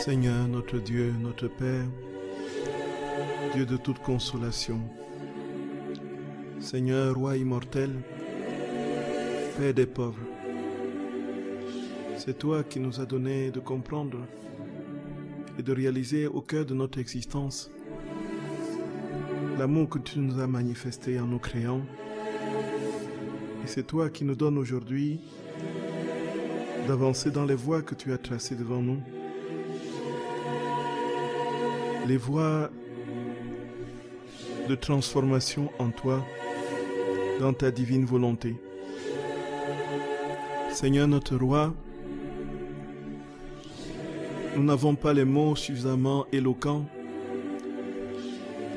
Seigneur, notre Dieu, notre Père, Dieu de toute consolation, Seigneur, Roi immortel, Père des pauvres, c'est toi qui nous as donné de comprendre et de réaliser au cœur de notre existence l'amour que tu nous as manifesté en nous créant. Et c'est toi qui nous donnes aujourd'hui d'avancer dans les voies que tu as tracées devant nous. Les voies de transformation en toi, dans ta divine volonté. Seigneur notre Roi, nous n'avons pas les mots suffisamment éloquents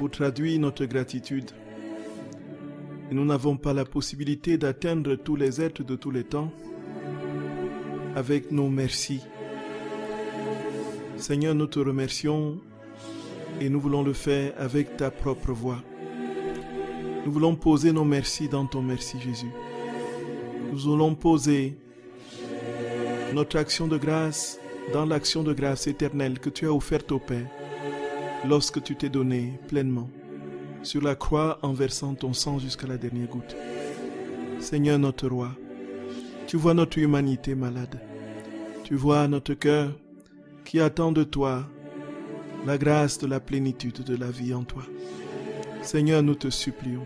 pour traduire notre gratitude. Et nous n'avons pas la possibilité d'atteindre tous les êtres de tous les temps avec nos merci. Seigneur, nous te remercions et nous voulons le faire avec ta propre voix. Nous voulons poser nos merci dans ton merci, Jésus. Nous voulons poser notre action de grâce dans l'action de grâce éternelle que tu as offerte au Père lorsque tu t'es donné pleinement sur la croix en versant ton sang jusqu'à la dernière goutte. Seigneur notre Roi, tu vois notre humanité malade. Tu vois notre cœur qui attend de toi la grâce de la plénitude de la vie en toi. Seigneur, nous te supplions,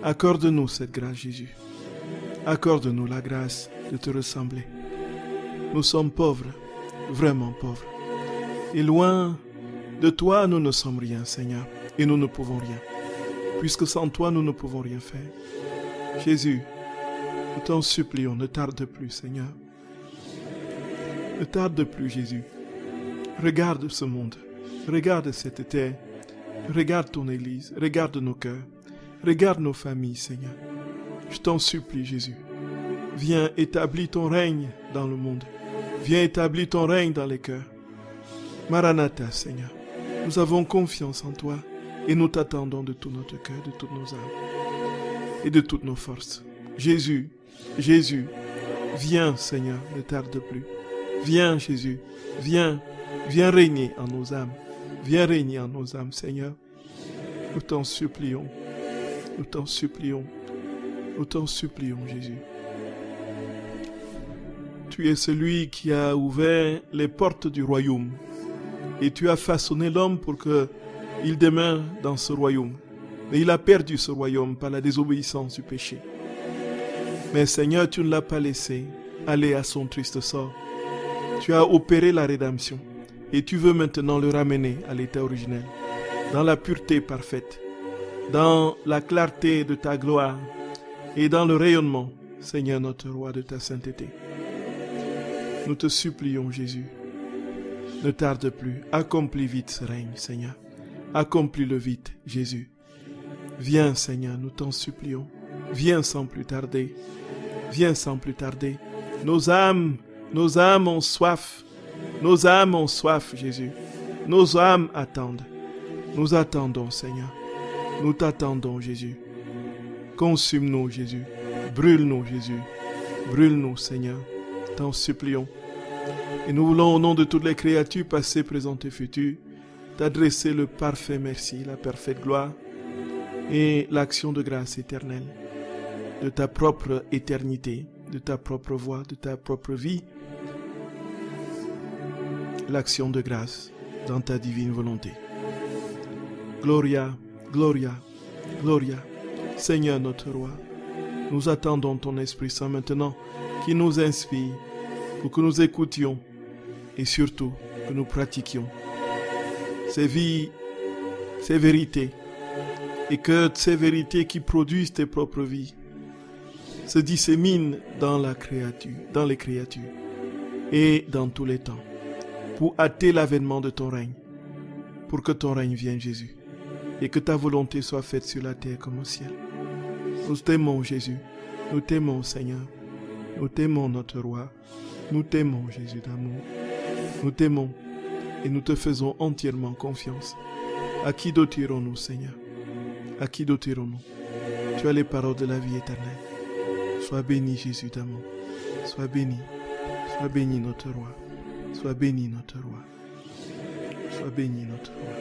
accorde-nous cette grâce, Jésus. Accorde-nous la grâce de te ressembler. Nous sommes pauvres, vraiment pauvres. Et loin de toi, nous ne sommes rien, Seigneur, et nous ne pouvons rien, puisque sans toi, nous ne pouvons rien faire. Jésus, nous t'en supplions, ne tarde plus, Seigneur. Ne tarde plus, Jésus. Regarde ce monde, regarde cette terre, regarde ton Église, regarde nos cœurs, regarde nos familles, Seigneur. Je t'en supplie, Jésus. Viens établir ton règne dans le monde. Viens établir ton règne dans les cœurs. Maranatha, Seigneur. Nous avons confiance en toi et nous t'attendons de tout notre cœur, de toutes nos âmes et de toutes nos forces. Jésus, Jésus, viens, Seigneur, ne tarde plus. Viens, Jésus, viens régner en nos âmes. Viens régner en nos âmes, Seigneur. Nous t'en supplions, nous t'en supplions, nous t'en supplions, Jésus. Tu es celui qui a ouvert les portes du royaume et tu as façonné l'homme pour qu'il demeure dans ce royaume. Mais il a perdu ce royaume par la désobéissance du péché. Mais Seigneur, tu ne l'as pas laissé aller à son triste sort. Tu as opéré la rédemption et tu veux maintenant le ramener à l'état originel, dans la pureté parfaite, dans la clarté de ta gloire et dans le rayonnement, Seigneur notre Roi, de ta sainteté. Nous te supplions, Jésus, ne tarde plus, accomplis vite ce règne, Seigneur. Accomplis-le vite, Jésus. Viens, Seigneur, nous t'en supplions. Viens sans plus tarder. Viens sans plus tarder. Nos âmes ont soif. Nos âmes ont soif, Jésus. Nos âmes attendent. Nous attendons, Seigneur. Nous t'attendons, Jésus. Consume-nous, Jésus. Brûle-nous, Jésus. Brûle-nous, Seigneur. T'en supplions. Et nous voulons, au nom de toutes les créatures, passées, présentes et futures, t'adresser le parfait merci, la parfaite gloire et l'action de grâce éternelle de ta propre éternité, de ta propre voix, de ta propre vie. L'action de grâce dans ta divine volonté. Gloria, Gloria, Gloria, Seigneur notre Roi, nous attendons ton Esprit Saint maintenant qui nous inspire pour que nous écoutions et surtout que nous pratiquions ces vies, ces vérités, et que ces vérités qui produisent tes propres vies se disséminent dans la créature, dans les créatures et dans tous les temps, pour hâter l'avènement de ton règne, pour que ton règne vienne, Jésus, et que ta volonté soit faite sur la terre comme au ciel. Nous t'aimons, Jésus, nous t'aimons, Seigneur, nous t'aimons, notre Roi, nous t'aimons, Jésus d'amour, nous t'aimons et nous te faisons entièrement confiance. À qui doterons-nous, Seigneur? À qui doterons-nous? Tu as les paroles de la vie éternelle. Sois béni, Jésus d'amour. Sois béni notre Roi. Sois béni, notre Roi. Sois béni, notre roi.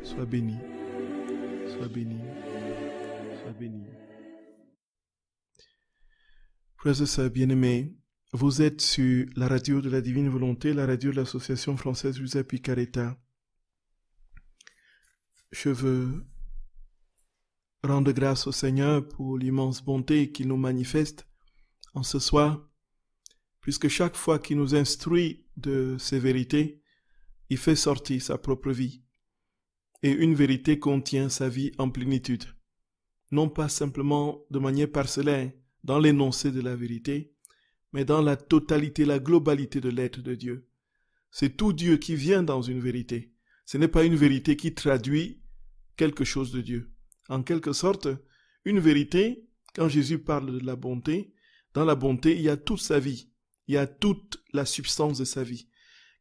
Sois béni. Sois béni. Sois béni. Frères et sœurs bien-aimés, vous êtes sur la radio de la Divine Volonté, la radio de l'Association française Giuseppe Piccarreta. Je veux rendre grâce au Seigneur pour l'immense bonté qu'il nous manifeste en ce soir, puisque chaque fois qu'il nous instruit de ces vérités, il fait sortir sa propre vie. Et une vérité contient sa vie en plénitude, non pas simplement de manière parcellaire dans l'énoncé de la vérité, mais dans la totalité, la globalité de l'être de Dieu. C'est tout Dieu qui vient dans une vérité. Ce n'est pas une vérité qui traduit quelque chose de Dieu. En quelque sorte, une vérité, quand Jésus parle de la bonté, dans la bonté, il y a toute sa vie, il y a toute la substance de sa vie.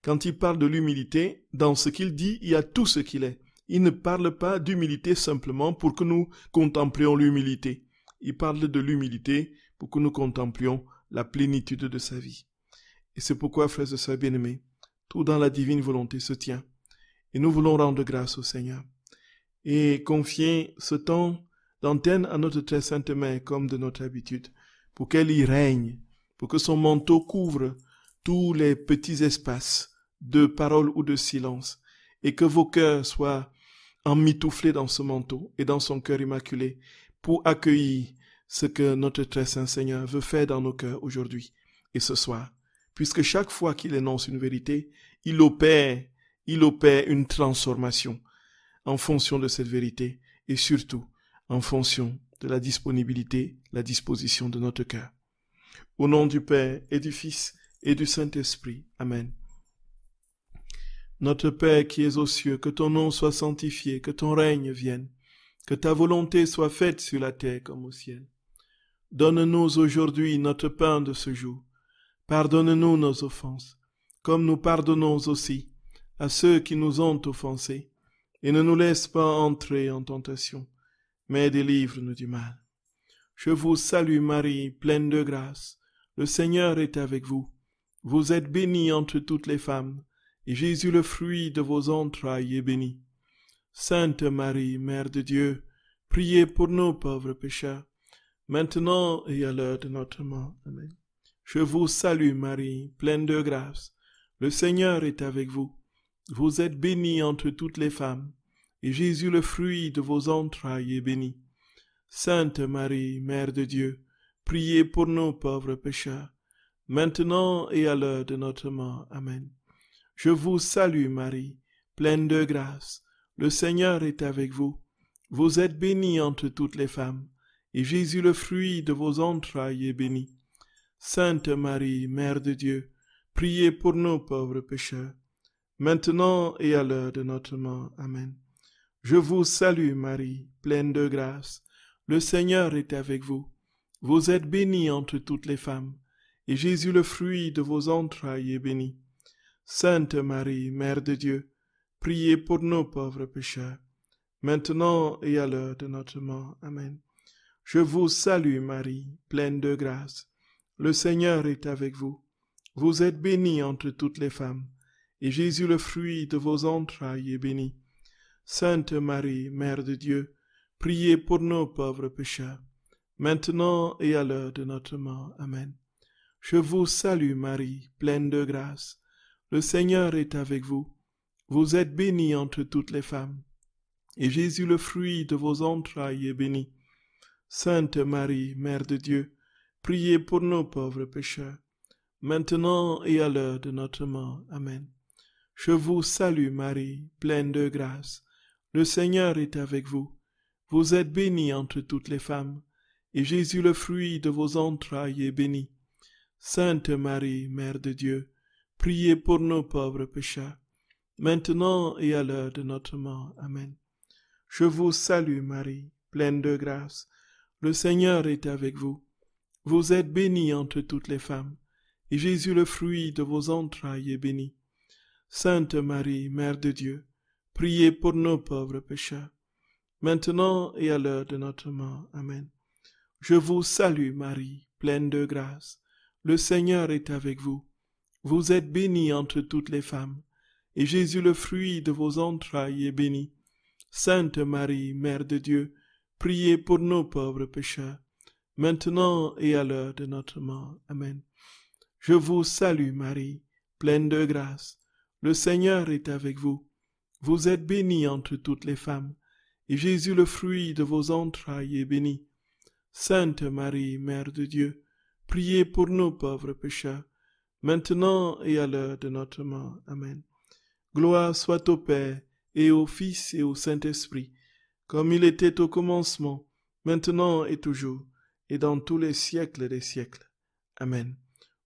Quand il parle de l'humilité, dans ce qu'il dit, il y a tout ce qu'il est. Il ne parle pas d'humilité simplement pour que nous contemplions l'humilité. Il parle de l'humilité pour que nous contemplions la plénitude de sa vie. Et c'est pourquoi, frères et sœurs bien-aimés, tout dans la divine volonté se tient. Et nous voulons rendre grâce au Seigneur. Et confier ce temps d'antenne à notre très sainte Mère, comme de notre habitude, pour qu'elle y règne, pour que son manteau couvre tous les petits espaces de parole ou de silence, et que vos cœurs soient emmitouflés dans ce manteau et dans son cœur immaculé, pour accueillir ce que notre très saint Seigneur veut faire dans nos cœurs aujourd'hui et ce soir, puisque chaque fois qu'il énonce une vérité, il opère une transformation en fonction de cette vérité et surtout en fonction de la disponibilité, la disposition de notre cœur. Au nom du Père et du Fils et du Saint-Esprit. Amen. Notre Père qui es aux cieux, que ton nom soit sanctifié, que ton règne vienne, que ta volonté soit faite sur la terre comme au ciel. Donne-nous aujourd'hui notre pain de ce jour. Pardonne-nous nos offenses, comme nous pardonnons aussi à ceux qui nous ont offensés. Et ne nous laisse pas entrer en tentation, mais délivre-nous du mal. Je vous salue Marie, pleine de grâce. Le Seigneur est avec vous. Vous êtes bénie entre toutes les femmes, et Jésus, le fruit de vos entrailles, est béni. Sainte Marie, Mère de Dieu, priez pour nous pauvres pécheurs, maintenant et à l'heure de notre mort. Amen. Je vous salue Marie, pleine de grâce. Le Seigneur est avec vous. Vous êtes bénie entre toutes les femmes, et Jésus, le fruit de vos entrailles, est béni. Sainte Marie, Mère de Dieu, priez pour nous pauvres pécheurs, maintenant et à l'heure de notre mort. Amen. Je vous salue Marie, pleine de grâce. Le Seigneur est avec vous. Vous êtes bénie entre toutes les femmes, et Jésus, le fruit de vos entrailles, est béni. Sainte Marie, Mère de Dieu, priez pour nous pauvres pécheurs, maintenant et à l'heure de notre mort. Amen. Je vous salue Marie, pleine de grâce. Le Seigneur est avec vous. Vous êtes bénie entre toutes les femmes, et Jésus, le fruit de vos entrailles, est béni. Sainte Marie, Mère de Dieu, priez pour nous pauvres pécheurs, maintenant et à l'heure de notre mort. Amen. Je vous salue Marie, pleine de grâce. Le Seigneur est avec vous. Vous êtes bénie entre toutes les femmes, et Jésus, le fruit de vos entrailles, est béni. Sainte Marie, Mère de Dieu, priez pour nous pauvres pécheurs, maintenant et à l'heure de notre mort. Amen. Je vous salue Marie, pleine de grâce. Le Seigneur est avec vous. Vous êtes bénie entre toutes les femmes, et Jésus, le fruit de vos entrailles, est béni. Sainte Marie, Mère de Dieu, priez pour nous pauvres pécheurs, maintenant et à l'heure de notre mort. Amen. Je vous salue Marie, pleine de grâce. Le Seigneur est avec vous. Vous êtes bénie entre toutes les femmes, et Jésus, le fruit de vos entrailles, est béni. Sainte Marie, Mère de Dieu, priez pour nous pauvres pécheurs, maintenant et à l'heure de notre mort. Amen. Je vous salue Marie, pleine de grâce. Le Seigneur est avec vous. Vous êtes bénie entre toutes les femmes, et Jésus, le fruit de vos entrailles, est béni. Sainte Marie, Mère de Dieu, priez pour nous pauvres pécheurs, maintenant et à l'heure de notre mort. Amen. Je vous salue Marie, pleine de grâce. Le Seigneur est avec vous. Vous êtes bénie entre toutes les femmes, et Jésus, le fruit de vos entrailles, est béni. Sainte Marie, Mère de Dieu, priez pour nos pauvres pécheurs, maintenant et à l'heure de notre mort. Amen. Je vous salue Marie, pleine de grâce. Le Seigneur est avec vous. Vous êtes bénie entre toutes les femmes, et Jésus, le fruit de vos entrailles, est béni. Sainte Marie, Mère de Dieu, priez pour nos pauvres pécheurs, maintenant et à l'heure de notre mort. Amen. Gloire soit au Père, et au Fils, et au Saint-Esprit, comme il était au commencement, maintenant et toujours, et dans tous les siècles des siècles. Amen.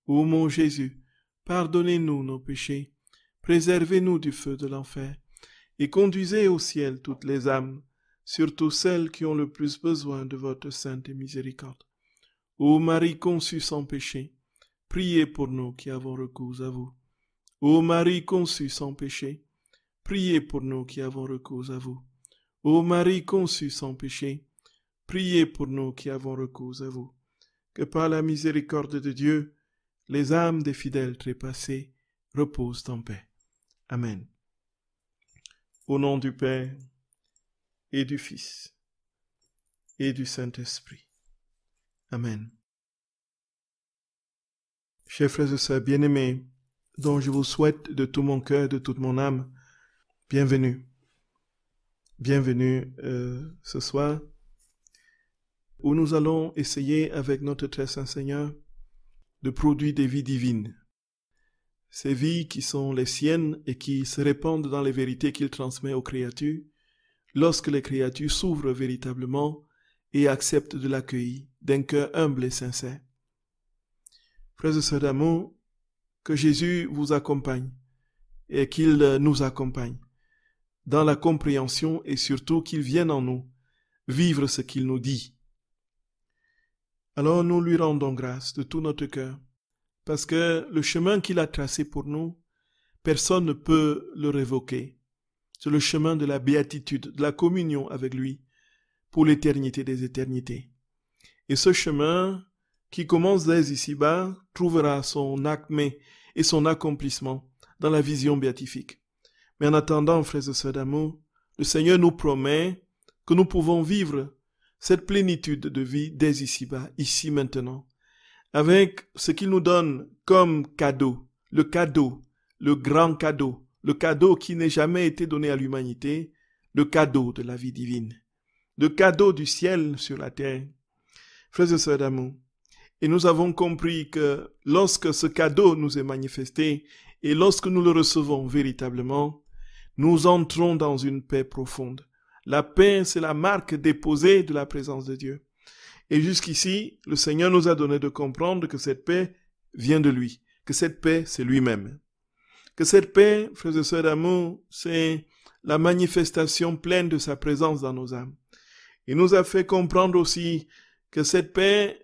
Ô mon Jésus, pardonnez-nous nos péchés, préservez-nous du feu de l'enfer, et conduisez au ciel toutes les âmes, surtout celles qui ont le plus besoin de votre sainte miséricorde. Ô Marie conçue sans péché, priez pour nous qui avons recours à vous. Ô Marie conçue sans péché, priez pour nous qui avons recours à vous. Ô Marie conçue sans péché, priez pour nous qui avons recours à vous. Que par la miséricorde de Dieu, les âmes des fidèles trépassés reposent en paix. Amen. Au nom du Père, et du Fils, et du Saint-Esprit. Amen. Chers frères et sœurs bien-aimés, dont je vous souhaite de tout mon cœur, de toute mon âme, bienvenue. Bienvenue ce soir, où nous allons essayer avec notre très saint Seigneur de produire des vies divines. Ces vies qui sont les siennes et qui se répandent dans les vérités qu'il transmet aux créatures, lorsque les créatures s'ouvrent véritablement et acceptent de l'accueillir d'un cœur humble et sincère. Frères et sœurs d'amour, que Jésus vous accompagne et qu'il nous accompagne dans la compréhension et surtout qu'il vienne en nous vivre ce qu'il nous dit. Alors nous lui rendons grâce de tout notre cœur, parce que le chemin qu'il a tracé pour nous, personne ne peut le révoquer. C'est le chemin de la béatitude, de la communion avec lui pour l'éternité des éternités. Et ce chemin qui commence dès ici-bas trouvera son acmé et son accomplissement dans la vision béatifique. Mais en attendant, frères et sœurs d'amour, le Seigneur nous promet que nous pouvons vivre cette plénitude de vie dès ici-bas, ici maintenant, avec ce qu'il nous donne comme cadeau, le grand cadeau, le cadeau qui n'a jamais été donné à l'humanité, le cadeau de la vie divine, le cadeau du ciel sur la terre. Frères et sœurs d'amour, et nous avons compris que lorsque ce cadeau nous est manifesté et lorsque nous le recevons véritablement, nous entrons dans une paix profonde. La paix, c'est la marque déposée de la présence de Dieu. Et jusqu'ici, le Seigneur nous a donné de comprendre que cette paix vient de lui, que cette paix, c'est lui-même. Que cette paix, frères et sœurs d'amour, c'est la manifestation pleine de sa présence dans nos âmes. Il nous a fait comprendre aussi que cette paix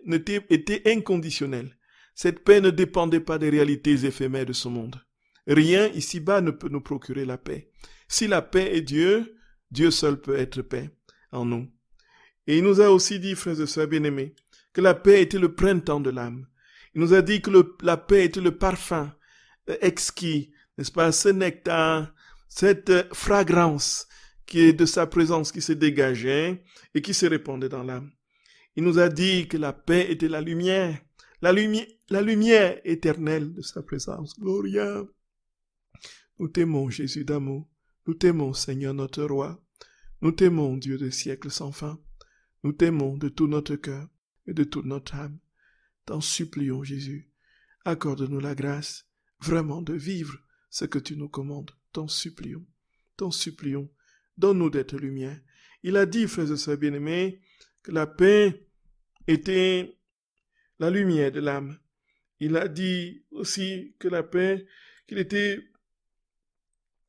était inconditionnelle. Cette paix ne dépendait pas des réalités éphémères de ce monde. Rien ici-bas ne peut nous procurer la paix. Si la paix est Dieu, Dieu seul peut être paix en nous. Et il nous a aussi dit, frères et sœurs bien-aimés, que la paix était le printemps de l'âme. Il nous a dit que la paix était le parfum exquis, n'est-ce pas, ce nectar, cette fragrance qui est de sa présence qui se dégageait et qui se répandait dans l'âme. Il nous a dit que la paix était la lumière éternelle de sa présence. Gloria. Nous t'aimons, Jésus d'amour. Nous t'aimons, Seigneur notre Roi. Nous t'aimons, Dieu des siècles sans fin. Nous t'aimons de tout notre cœur et de toute notre âme. T'en supplions, Jésus. Accorde-nous la grâce, vraiment de vivre ce que tu nous commandes. T'en supplions. T'en supplions. Donne-nous d'être lumière. Il a dit, frères et sœurs bien-aimés, que la paix était la lumière de l'âme. Il a dit aussi que la paix,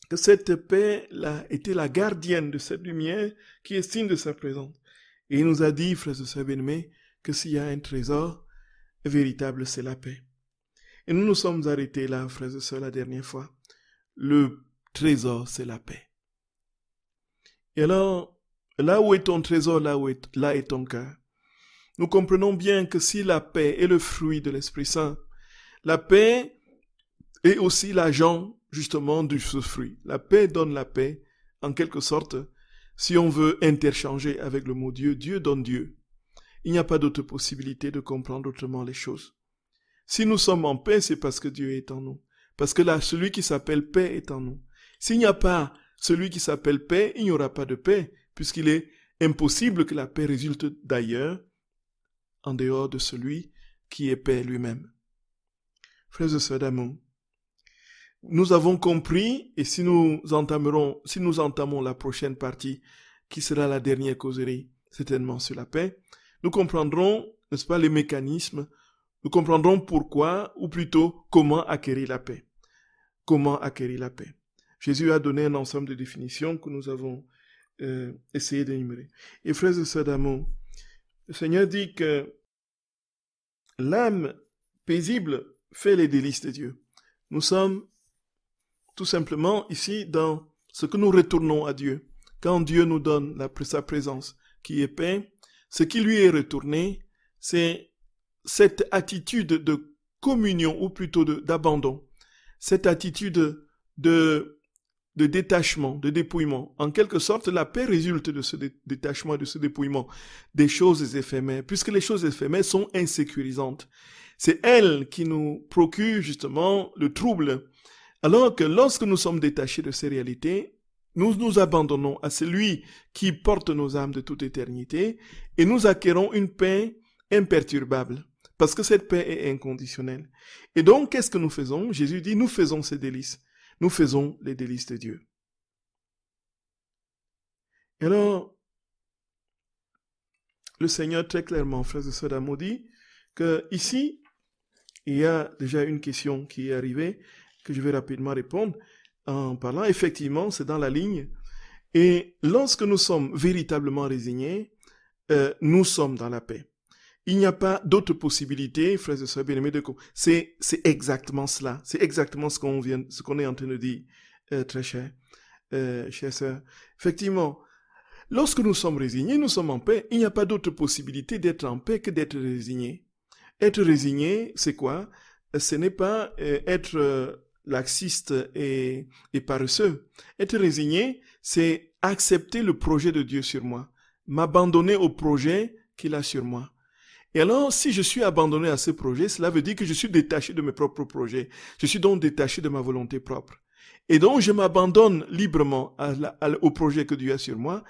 que cette paix-là était la gardienne de cette lumière qui est signe de sa présence. Et il nous a dit, frères et sœurs bien-aimés, que s'il y a un trésor véritable, c'est la paix. Et nous nous sommes arrêtés là, frères et sœurs, la dernière fois. Le trésor, c'est la paix. Et alors, là où est ton trésor, là est ton cœur. Nous comprenons bien que si la paix est le fruit de l'Esprit Saint, la paix est aussi l'agent justement de ce fruit. La paix donne la paix, en quelque sorte. Si on veut interchanger avec le mot Dieu, Dieu donne Dieu. Il n'y a pas d'autre possibilité de comprendre autrement les choses. Si nous sommes en paix, c'est parce que Dieu est en nous. Parce que là, celui qui s'appelle paix est en nous. S'il n'y a pas celui qui s'appelle paix, il n'y aura pas de paix, puisqu'il est impossible que la paix résulte d'ailleurs, en dehors de celui qui est paix lui-même. Frères et sœurs d'amour, nous avons compris, et si nous entamons la prochaine partie, qui sera la dernière causerie, certainement sur la paix, nous comprendrons, n'est-ce pas, les mécanismes, nous comprendrons pourquoi, ou plutôt comment acquérir la paix. Comment acquérir la paix. Jésus a donné un ensemble de définitions que nous avons essayé d'énumérer. Et frères et sœurs d'amour, le Seigneur dit que l'âme paisible fait les délices de Dieu. Nous sommes tout simplement ici dans ce que nous retournons à Dieu. Quand Dieu nous donne sa présence qui est paix, ce qui lui est retourné, c'est cette attitude de communion, ou plutôt d'abandon, cette attitude de détachement, de dépouillement. En quelque sorte, la paix résulte de ce détachement, de ce dépouillement des choses éphémères, puisque les choses éphémères sont insécurisantes. C'est elles qui nous procurent justement le trouble. Alors que lorsque nous sommes détachés de ces réalités, nous nous abandonnons à celui qui porte nos âmes de toute éternité et nous acquérons une paix imperturbable. Parce que cette paix est inconditionnelle. Et donc, qu'est-ce que nous faisons? Jésus dit, nous faisons ces délices. Nous faisons les délices de Dieu. Et alors, le Seigneur très clairement, frères et sœurs d'amour, dit que ici, il y a déjà une question qui est arrivée, que je vais rapidement répondre en parlant. Effectivement, c'est dans la ligne. Et lorsque nous sommes véritablement résignés, nous sommes dans la paix. Il n'y a pas d'autre possibilité, frères et sœurs bien-aimés, c'est exactement cela. C'est exactement ce qu'on est en train de dire, très chers sœurs. Effectivement, lorsque nous sommes résignés, nous sommes en paix. Il n'y a pas d'autre possibilité d'être en paix que d'être résigné. Être résigné, c'est quoi? Ce n'est pas être laxiste et paresseux. Être résigné, c'est accepter le projet de Dieu sur moi, m'abandonner au projet qu'il a sur moi. Et alors, si je suis abandonné à ce projet, cela veut dire que je suis détaché de mes propres projets. Je suis donc détaché de ma volonté propre. Et donc, je m'abandonne librement au projet que Dieu a sur moi.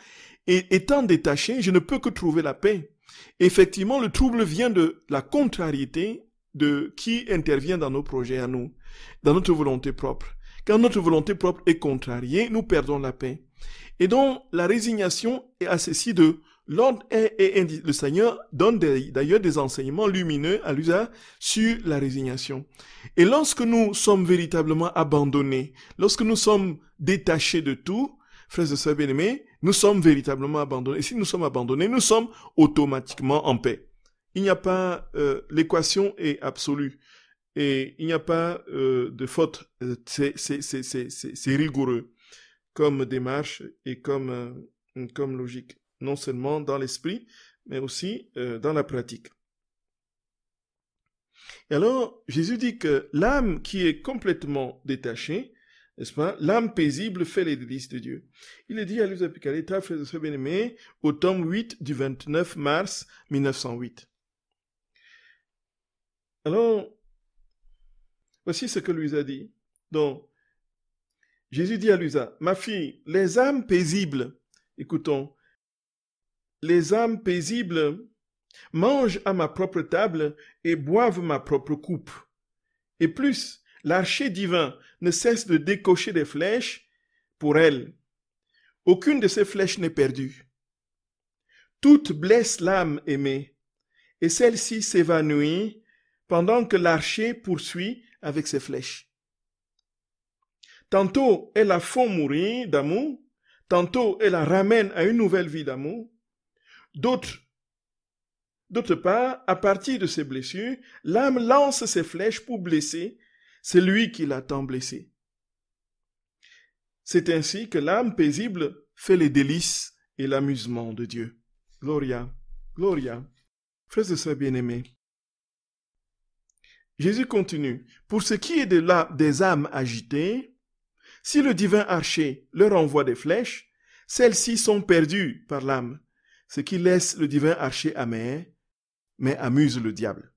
Et étant détaché, je ne peux que trouver la paix. Effectivement, le trouble vient de la contrariété de qui intervient dans nos projets à nous, dans notre volonté propre. Quand notre volonté propre est contrariée, nous perdons la paix. Et donc, la résignation est associée de l'ordre et le Seigneur donne d'ailleurs des enseignements lumineux à l'usage sur la résignation. Et lorsque nous sommes véritablement abandonnés, lorsque nous sommes détachés de tout, frères et sœurs bien-aimés, nous sommes véritablement abandonnés. Et si nous sommes abandonnés, nous sommes automatiquement en paix. Il n'y a pas, l'équation est absolue. Et il n'y a pas de faute. C'est rigoureux comme démarche et comme logique. Non seulement dans l'esprit, mais aussi dans la pratique. Et alors, Jésus dit que l'âme qui est complètement détachée, n'est-ce pas, l'âme paisible fait les délices de Dieu. Il est dit à Luz Apicaleta, frères et sœurs bien-aimés, au tome 8 du 29 mars 1908. Alors, voici ce que Luisa a dit. Donc, Jésus dit à Luisa, ma fille, les âmes paisibles, écoutons, les âmes paisibles mangent à ma propre table et boivent ma propre coupe. Et plus, l'archer divin ne cesse de décocher des flèches pour elles. Aucune de ces flèches n'est perdue. Toutes blessent l'âme aimée, et celle-ci s'évanouit pendant que l'archer poursuit avec ses flèches. Tantôt, elle la font mourir d'amour, tantôt, elle la ramène à une nouvelle vie d'amour. D'autre part, à partir de ces blessures, l'âme lance ses flèches pour blesser celui qui l'a tant blessé. C'est ainsi que l'âme paisible fait les délices et l'amusement de Dieu. Gloria, Gloria. Frères et sœurs bien-aimés, Jésus continue. Pour ce qui est des âmes agitées, Si le divin archer leur envoie des flèches, celles-ci sont perdues par l'âme, ce qui laisse le divin archer amer, mais amuse le diable.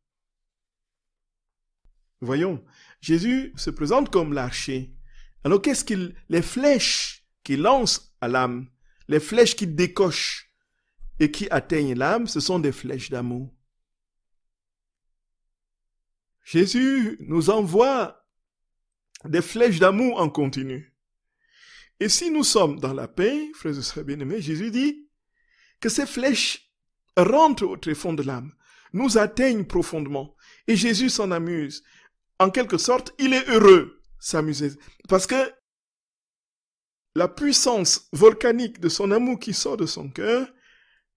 Voyons, Jésus se présente comme l'archer. Alors les flèches qu'il lance à l'âme, les flèches qu'il décoche et qui atteignent l'âme, ce sont des flèches d'amour. Jésus nous envoie des flèches d'amour en continu. Et si nous sommes dans la paix, frères et sœurs bien-aimés, Jésus dit que ces flèches rentrent au tréfonds de l'âme, nous atteignent profondément. Et Jésus s'en amuse. En quelque sorte, il est heureux s'amuser. Parce que la puissance volcanique de son amour qui sort de son cœur,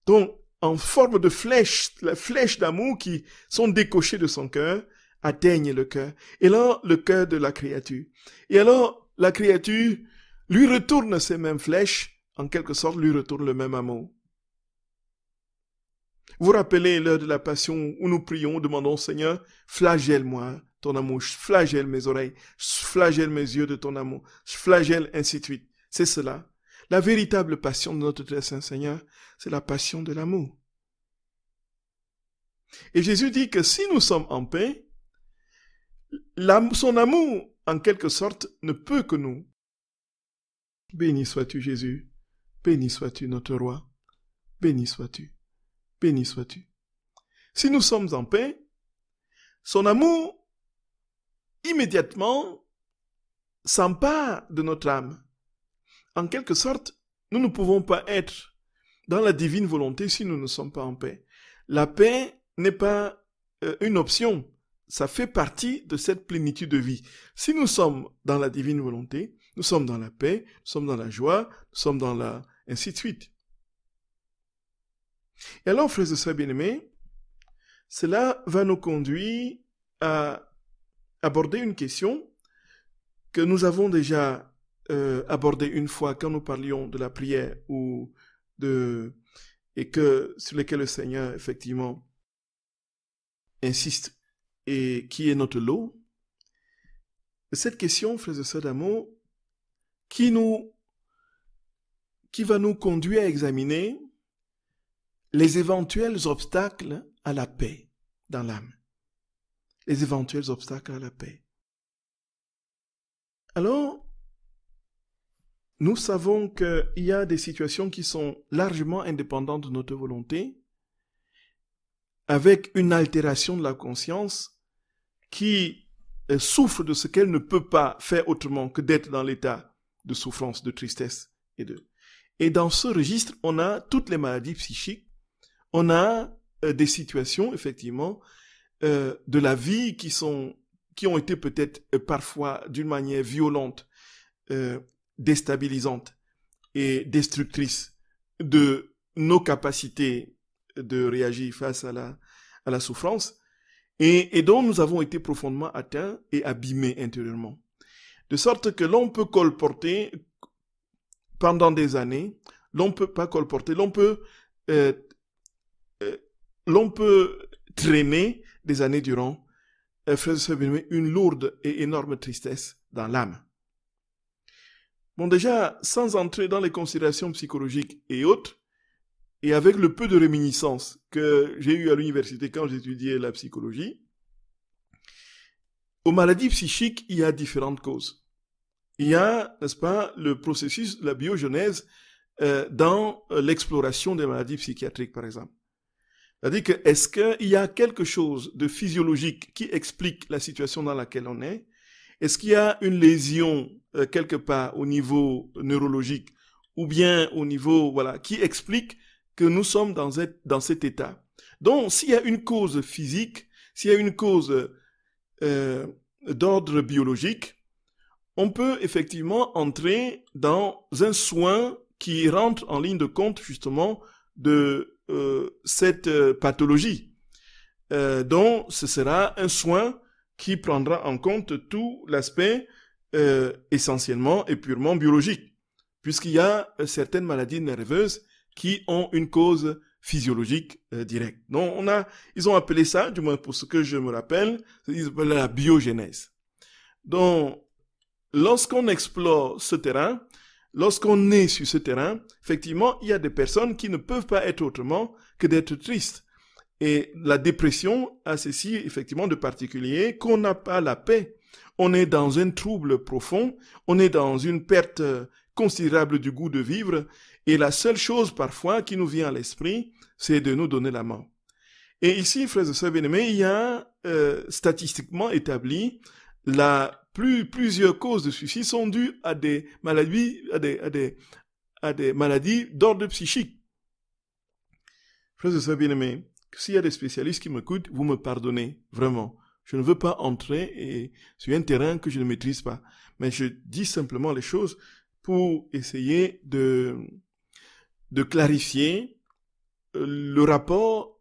donc en forme de flèches, les flèches d'amour qui sont décochées de son cœur, atteignent le cœur. Et là, le cœur de la créature. Et alors, la créature lui retourne ces mêmes flèches, en quelque sorte, lui retourne le même amour. Vous vous rappelez l'heure de la passion où nous prions, demandons, Seigneur, flagelle-moi ton amour, flagelle mes oreilles, flagelle mes yeux de ton amour, flagelle, ainsi de suite. C'est cela. La véritable passion de notre très saint Seigneur, c'est la passion de l'amour. Et Jésus dit que si nous sommes en paix, son amour, en quelque sorte, ne peut que nous. Béni sois-tu, Jésus. Béni sois-tu, notre roi. Béni sois-tu. Béni sois-tu. Si nous sommes en paix, son amour, immédiatement, s'empare de notre âme. En quelque sorte, nous ne pouvons pas être dans la divine volonté si nous ne sommes pas en paix. La paix n'est pas une option. Ça fait partie de cette plénitude de vie. Si nous sommes dans la divine volonté, nous sommes dans la paix, nous sommes dans la joie, nous sommes dans la... ainsi de suite. Et alors, frères et sœurs bien-aimés, cela va nous conduire à aborder une question que nous avons déjà abordée une fois quand nous parlions de la prière sur laquelle le Seigneur, effectivement, insiste et qui est notre lot. Cette question, frères et sœurs d'amour, qui va nous conduire à examiner les éventuels obstacles à la paix dans l'âme. Les éventuels obstacles à la paix. Alors, nous savons qu'il y a des situations qui sont largement indépendantes de notre volonté, avec une altération de la conscience qui souffre de ce qu'elle ne peut pas faire autrement que d'être dans l'état de souffrance, de tristesse. Et dans ce registre, on a toutes les maladies psychiques, on a des situations, effectivement, de la vie qui ont été peut-être parfois d'une manière violente, déstabilisante et destructrice de nos capacités de réagir face à la souffrance et dont nous avons été profondément atteints et abîmés intérieurement. De sorte que l'on peut colporter pendant des années, l'on peut traîner des années durant, frères et sœurs bien-aimés, une lourde et énorme tristesse dans l'âme. Bon, déjà, sans entrer dans les considérations psychologiques et autres, et avec le peu de réminiscences que j'ai eu à l'université quand j'étudiais la psychologie, aux maladies psychiques, il y a différentes causes. Il y a, n'est-ce pas, le processus de la biogenèse dans l'exploration des maladies psychiatriques, par exemple. C'est-à-dire que est-ce qu'il y a quelque chose de physiologique qui explique la situation dans laquelle on est? Est-ce qu'il y a une lésion quelque part au niveau neurologique ou bien au niveau, voilà, qui explique que nous sommes dans cet état? Donc, s'il y a une cause physique, s'il y a une cause d'ordre biologique, on peut effectivement entrer dans un soin qui rentre en ligne de compte justement de cette pathologie. Donc, ce sera un soin qui prendra en compte tout l'aspect essentiellement et purement biologique, puisqu'il y a certaines maladies nerveuses qui ont une cause physiologique directe. Donc, ils ont appelé ça, du moins pour ce que je me rappelle, ils appellent la biogénèse. Donc, lorsqu'on explore ce terrain, lorsqu'on est sur ce terrain, effectivement, il y a des personnes qui ne peuvent pas être autrement que d'être tristes. Et la dépression a ceci, effectivement, de particulier, qu'on n'a pas la paix. On est dans un trouble profond, on est dans une perte considérable du goût de vivre, et la seule chose, parfois, qui nous vient à l'esprit, c'est de nous donner la mort. Et ici, frères et sœurs bien-aimés, il y a statistiquement établi plusieurs causes de suicide sont dues à des maladies, à des maladies d'ordre psychique. Frères et sœurs bien-aimés, s'il y a des spécialistes qui m'écoutent, vous me pardonnez, vraiment. Je ne veux pas entrer sur un terrain que je ne maîtrise pas. Mais je dis simplement les choses pour essayer de clarifier le rapport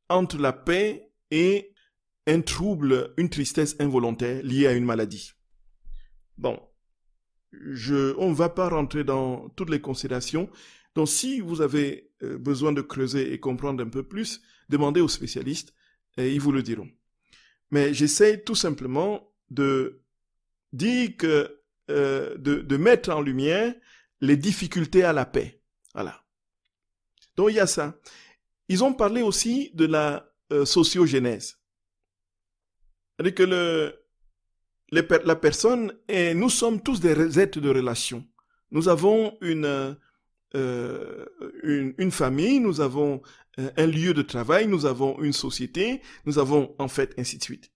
entre la paix et un trouble, une tristesse involontaire liée à une maladie. Bon, on ne va pas rentrer dans toutes les considérations. Donc, si vous avez besoin de creuser et comprendre un peu plus, demandez aux spécialistes et ils vous le diront. Mais j'essaie tout simplement de dire que, de mettre en lumière les difficultés à la paix. Voilà. Donc, il y a ça. Ils ont parlé aussi de la sociogénèse. C'est-à-dire que la personne, nous sommes tous des êtres de relation. Nous avons une famille, nous avons un lieu de travail, nous avons une société, nous avons en fait ainsi de suite.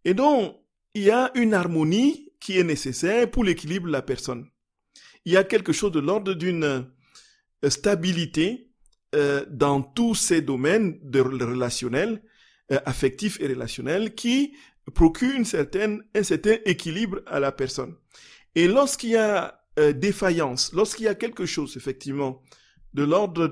Et donc, il y a une harmonie qui est nécessaire pour l'équilibre de la personne. Il y a quelque chose de l'ordre d'une stabilité dans tous ces domaines relationnels, affectifs et relationnels qui procure un certain équilibre à la personne. Et lorsqu'il y a défaillance, lorsqu'il y a quelque chose effectivement de l'ordre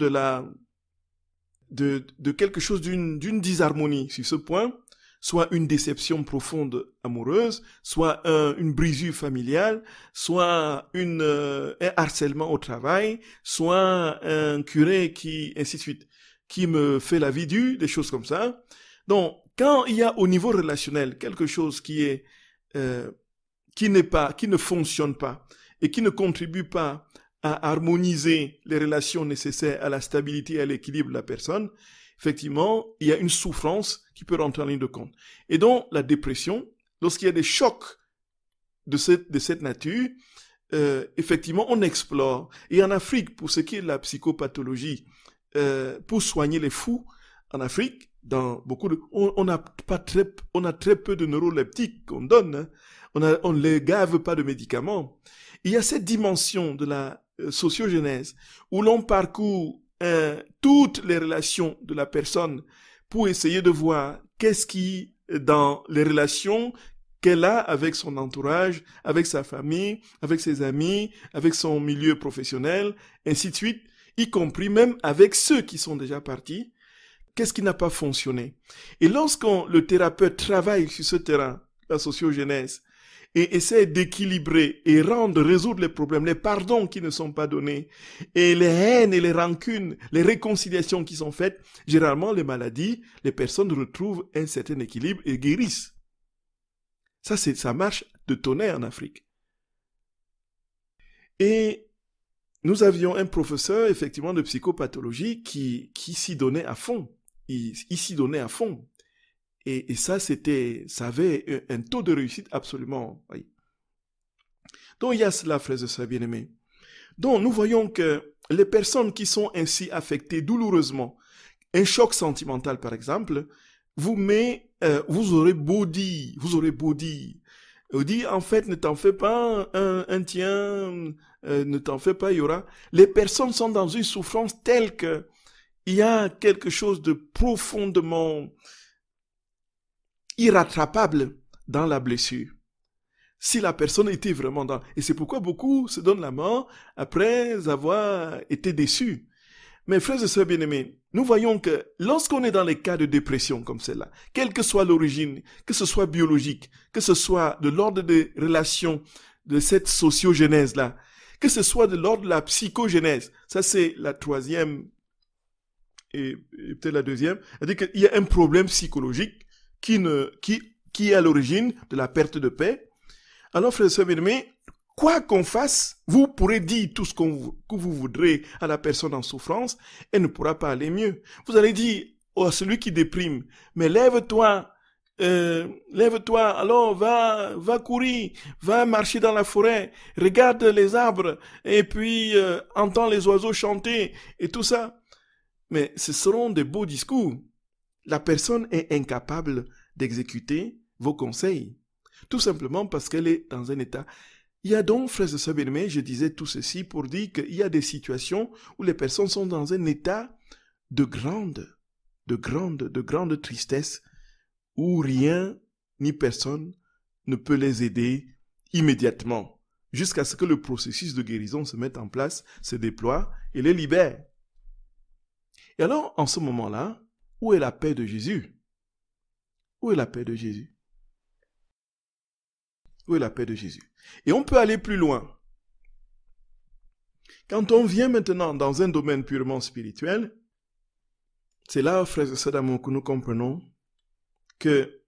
de quelque chose d'une disharmonie sur ce point, soit une déception profonde amoureuse, soit une brisure familiale, soit un harcèlement au travail, soit un curé ainsi de suite, qui me fait la vie dure, des choses comme ça. Donc, quand il y a au niveau relationnel quelque chose qui ne fonctionne pas et qui ne contribue pas à harmoniser les relations nécessaires à la stabilité et à l'équilibre de la personne, effectivement, il y a une souffrance qui peut rentrer en ligne de compte. Et donc, la dépression, lorsqu'il y a des chocs de cette nature, effectivement, on explore. Et en Afrique, pour ce qui est de la psychopathologie, pour soigner les fous, en Afrique, dans beaucoup de, on a très peu de neuroleptiques qu'on donne, hein. On ne les gave pas de médicaments. Il y a cette dimension de la sociogénèse où l'on parcourt toutes les relations de la personne pour essayer de voir qu'est-ce qui, dans les relations qu'elle a avec son entourage, avec sa famille, avec ses amis, avec son milieu professionnel, ainsi de suite, y compris même avec ceux qui sont déjà partis, qu'est-ce qui n'a pas fonctionné? Et le thérapeute travaille sur ce terrain, la sociogénèse, et essaie d'équilibrer et résoudre les problèmes, les pardons qui ne sont pas donnés, et les haines et les rancunes, les réconciliations qui sont faites, généralement les maladies, les personnes retrouvent un certain équilibre et guérissent. Ça marche de tonnerre en Afrique. Et nous avions un professeur, effectivement, de psychopathologie qui s'y donnait à fond. Il s'y donnait à fond. Et ça avait un taux de réussite absolument. Oui. Donc il y a cela, frères et sœurs bien-aimés. Donc nous voyons que les personnes qui sont ainsi affectées douloureusement, un choc sentimental par exemple, vous aurez beau dire, vous dit en fait ne t'en fais pas, ne t'en fais pas, il y aura. Les personnes sont dans une souffrance telle que il y a quelque chose de profondément irrattrapable dans la blessure. Si la personne était vraiment dans... Et c'est pourquoi beaucoup se donnent la mort après avoir été déçus. Mais frères et sœurs bien-aimés, nous voyons que lorsqu'on est dans les cas de dépression comme celle-là, quelle que soit l'origine, que ce soit biologique, que ce soit de l'ordre des relations de cette sociogénèse-là, que ce soit de l'ordre de la psychogénèse, ça c'est la troisième et peut-être la deuxième, c'est-à-dire qu'il y a un problème psychologique qui est à l'origine de la perte de paix. Alors, frères et sœurs bien-aimés, quoi qu'on fasse, vous pourrez dire tout ce que vous voudrez à la personne en souffrance, elle ne pourra pas aller mieux. Vous allez dire à celui qui déprime, mais lève-toi, alors va courir, va marcher dans la forêt, regarde les arbres, et puis entends les oiseaux chanter, et tout ça. Mais ce seront des beaux discours. La personne est incapable d'exécuter vos conseils, tout simplement parce qu'elle est dans un état. Il y a donc, frères et sœurs bien-aimés, je disais tout ceci pour dire qu'il y a des situations où les personnes sont dans un état de grande tristesse, où rien ni personne ne peut les aider immédiatement, jusqu'à ce que le processus de guérison se mette en place, se déploie et les libère. Et alors, en ce moment-là, où est la paix de Jésus? Où est la paix de Jésus? Où est la paix de Jésus? Et on peut aller plus loin. Quand on vient maintenant dans un domaine purement spirituel, c'est là, frères et sœurs d'amour, que nous comprenons que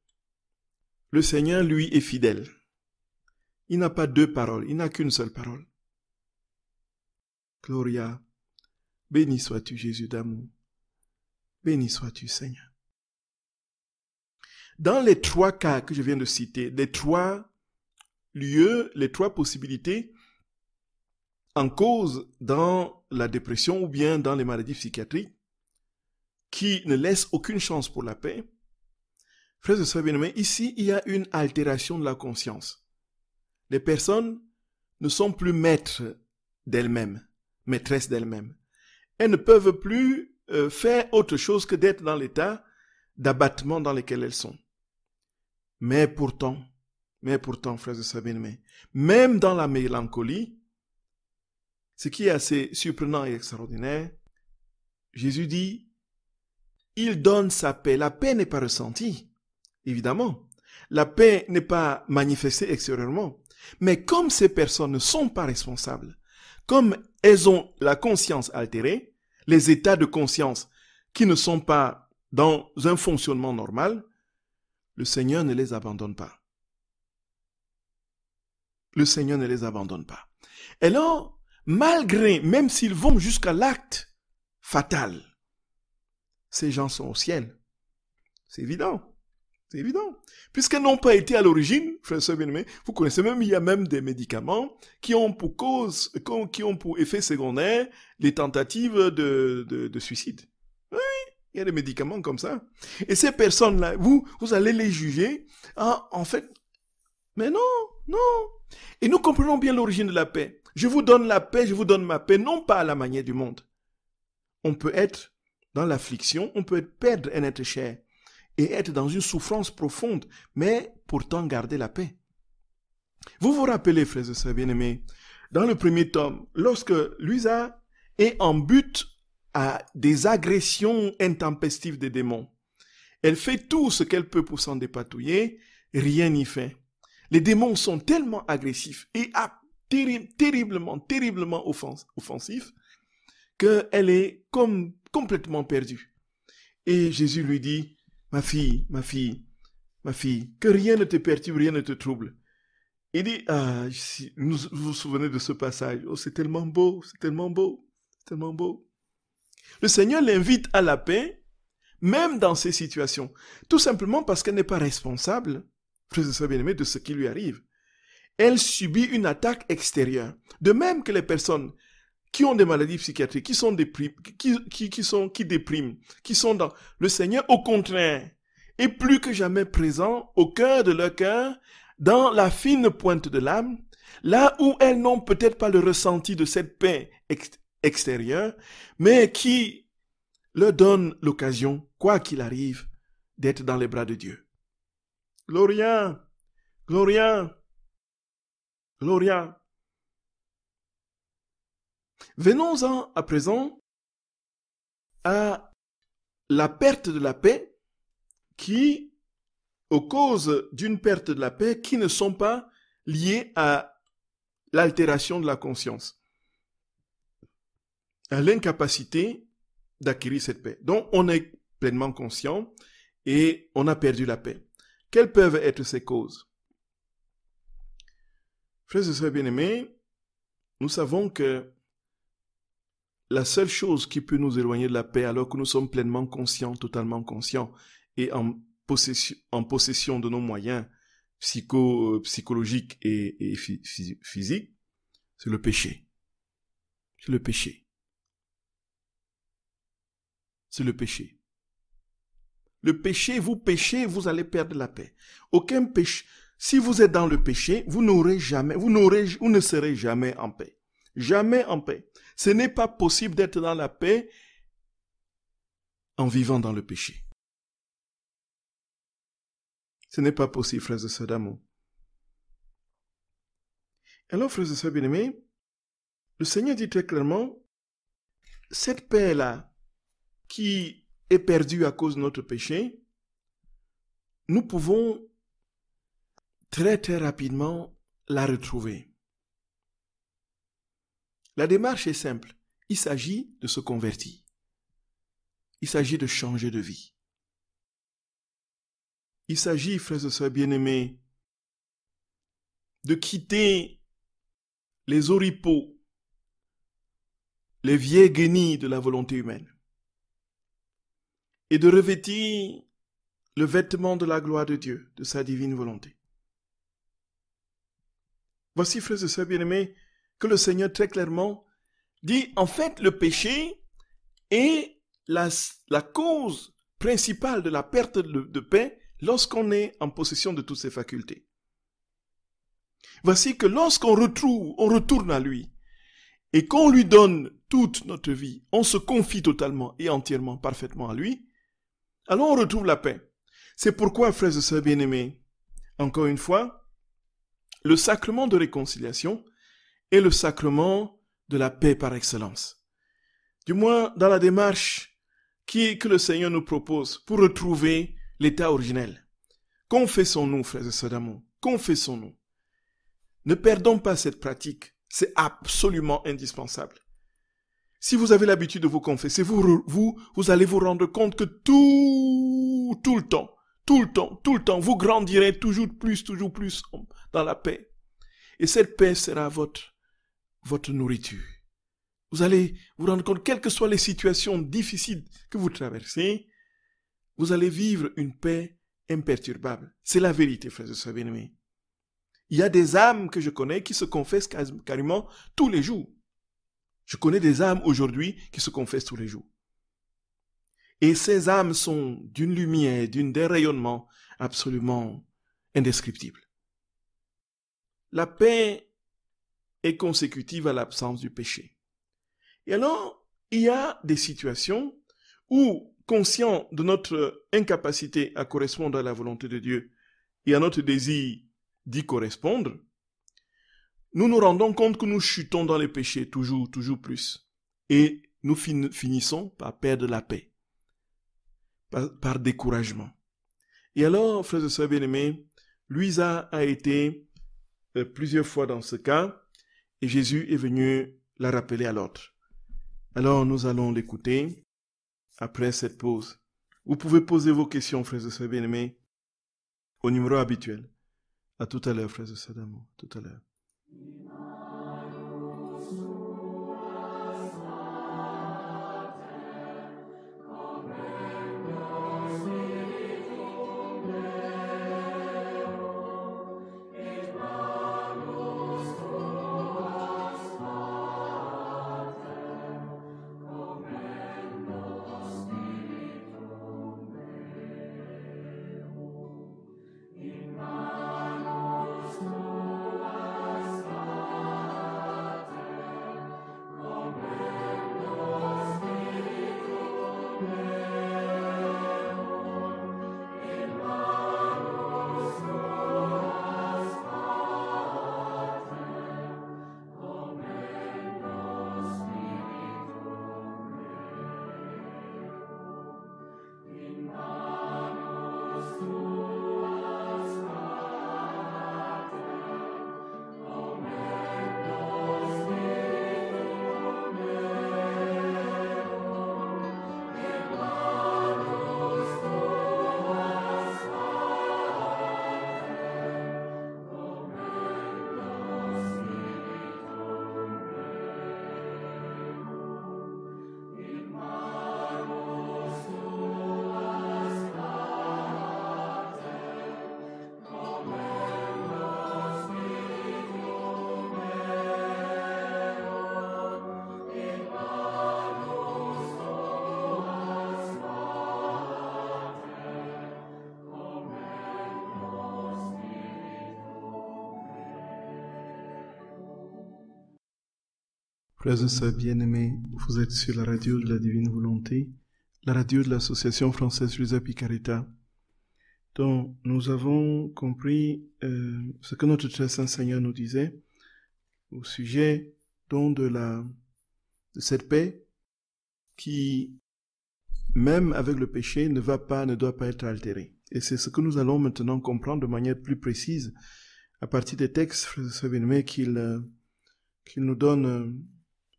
le Seigneur, lui, est fidèle. Il n'a pas deux paroles, il n'a qu'une seule parole. Gloria, béni sois-tu, Jésus d'amour. Béni sois-tu, Seigneur. Dans les trois cas que je viens de citer, les trois lieux, les trois possibilités en cause dans la dépression ou bien dans les maladies psychiatriques qui ne laissent aucune chance pour la paix, frères et sœurs bien-aimés, ici, il y a une altération de la conscience. Les personnes ne sont plus maîtres d'elles-mêmes, maîtresses d'elles-mêmes. Elles ne peuvent plus faire autre chose que d'être dans l'état d'abattement dans lequel elles sont. Mais pourtant, frères et sœurs bien-aimés, même dans la mélancolie, ce qui est assez surprenant et extraordinaire, Jésus dit, il donne sa paix. La paix n'est pas ressentie, évidemment. La paix n'est pas manifestée extérieurement. Mais comme ces personnes ne sont pas responsables, comme elles ont la conscience altérée, les états de conscience qui ne sont pas dans un fonctionnement normal, le Seigneur ne les abandonne pas. Le Seigneur ne les abandonne pas. Et alors, malgré, même s'ils vont jusqu'à l'acte fatal, ces gens sont au ciel. C'est évident. C'est évident. Puisqu'elles n'ont pas été à l'origine, frères et sœurs bien-aimés, vous connaissez même, il y a même des médicaments qui ont pour cause, qui ont pour effet secondaire les tentatives de suicide. Oui, il y a des médicaments comme ça. Et ces personnes-là, vous allez les juger. Ah, en fait, mais non. Et nous comprenons bien l'origine de la paix. Je vous donne la paix, je vous donne ma paix, non pas à la manière du monde. On peut être dans l'affliction, on peut perdre un être cher et être dans une souffrance profonde, mais pourtant garder la paix. Vous vous rappelez, frères et sœurs bien-aimés, dans le premier tome, lorsque Luisa est en but à des agressions intempestives des démons, elle fait tout ce qu'elle peut pour s'en dépatouiller, rien n'y fait. Les démons sont tellement agressifs et terriblement offensifs qu'elle est complètement perdue. Et Jésus lui dit, ma fille, que rien ne te perturbe, rien ne te trouble. Il dit, vous vous souvenez de ce passage, oh c'est tellement beau, c'est tellement beau, c'est tellement beau. Le Seigneur l'invite à la paix, même dans ces situations, tout simplement parce qu'elle n'est pas responsable, frères et sœurs bien-aimés, de ce qui lui arrive. Elle subit une attaque extérieure. De même que les personnes qui ont des maladies psychiatriques, qui dépriment, qui sont dans le Seigneur, au contraire, est plus que jamais présent au cœur de leur cœur, dans la fine pointe de l'âme, là où elles n'ont peut-être pas le ressenti de cette paix extérieure, mais qui leur donne l'occasion, quoi qu'il arrive, d'être dans les bras de Dieu. Gloria, Gloria, Gloria. Venons-en à présent à la perte de la paix qui, aux causes d'une perte de la paix qui ne sont pas liées à l'altération de la conscience, à l'incapacité d'acquérir cette paix. Donc, on est pleinement conscient et on a perdu la paix. Quelles peuvent être ces causes? Frères et sœurs bien-aimés, nous savons que la seule chose qui peut nous éloigner de la paix alors que nous sommes pleinement conscients, totalement conscients et en possession de nos moyens psychologiques et physiques, c'est le péché. C'est le péché. C'est le péché. Le péché, vous péchez, vous allez perdre la paix. Aucun péché. Si vous êtes dans le péché, vous ne serez jamais en paix. Jamais en paix. Ce n'est pas possible d'être dans la paix en vivant dans le péché. Ce n'est pas possible, frères et sœurs d'amour. Alors, frères et sœurs bien-aimés, le Seigneur dit très clairement, cette paix-là, qui est perdue à cause de notre péché, nous pouvons très très rapidement la retrouver. La démarche est simple. Il s'agit de se convertir. Il s'agit de changer de vie. Il s'agit, frères et sœurs bien-aimés, de quitter les oripeaux, les vieilles guenilles de la volonté humaine et de revêtir le vêtement de la gloire de Dieu, de sa divine volonté. Voici, frères et sœurs bien-aimés, que le Seigneur très clairement dit, en fait, le péché est la cause principale de la perte de paix lorsqu'on est en possession de toutes ses facultés. Voici que lorsqu'on retourne à lui et qu'on lui donne toute notre vie, on se confie totalement et entièrement, parfaitement à lui, alors on retrouve la paix. C'est pourquoi, frères et sœurs bien-aimés, encore une fois, le sacrement de réconciliation est le sacrement de la paix par excellence. Du moins, dans la démarche que le Seigneur nous propose pour retrouver l'état originel. Confessons-nous, frères et sœurs d'amour, confessons-nous. Ne perdons pas cette pratique, c'est absolument indispensable. Si vous avez l'habitude de vous confesser, vous allez vous rendre compte que tout le temps, vous grandirez toujours plus dans la paix. Et cette paix sera votre nourriture. Vous allez vous rendre compte, quelles que soient les situations difficiles que vous traversez, vous allez vivre une paix imperturbable. C'est la vérité, frères et sœurs bien-aimés. Il y a des âmes que je connais qui se confessent carrément tous les jours. Je connais des âmes aujourd'hui qui se confessent tous les jours. Et ces âmes sont d'une lumière, d'un rayonnement absolument indescriptible. La paix est consécutive à l'absence du péché. Et alors, il y a des situations où, conscient de notre incapacité à correspondre à la volonté de Dieu et à notre désir d'y correspondre, nous nous rendons compte que nous chutons dans les péchés toujours plus. Et nous finissons par perdre la paix, par découragement. Et alors, frères et sœurs bien-aimés, Louisa a été plusieurs fois dans ce cas, et Jésus est venu la rappeler à l'ordre. Alors, nous allons l'écouter après cette pause. Vous pouvez poser vos questions, frères et sœurs bien-aimés, au numéro habituel. À tout à l'heure, frères et sœurs d'amour. Tout à l'heure. Frères et sœurs bien-aimés, vous êtes sur la radio de la Divine Volonté, la radio de l'Association française Luisa Picaretta, dont nous avons compris ce que notre très saint Seigneur nous disait au sujet donc de cette paix qui, même avec le péché, ne doit pas être altérée. Et c'est ce que nous allons maintenant comprendre de manière plus précise à partir des textes, frères et sœurs bien-aimés, qu'il nous donne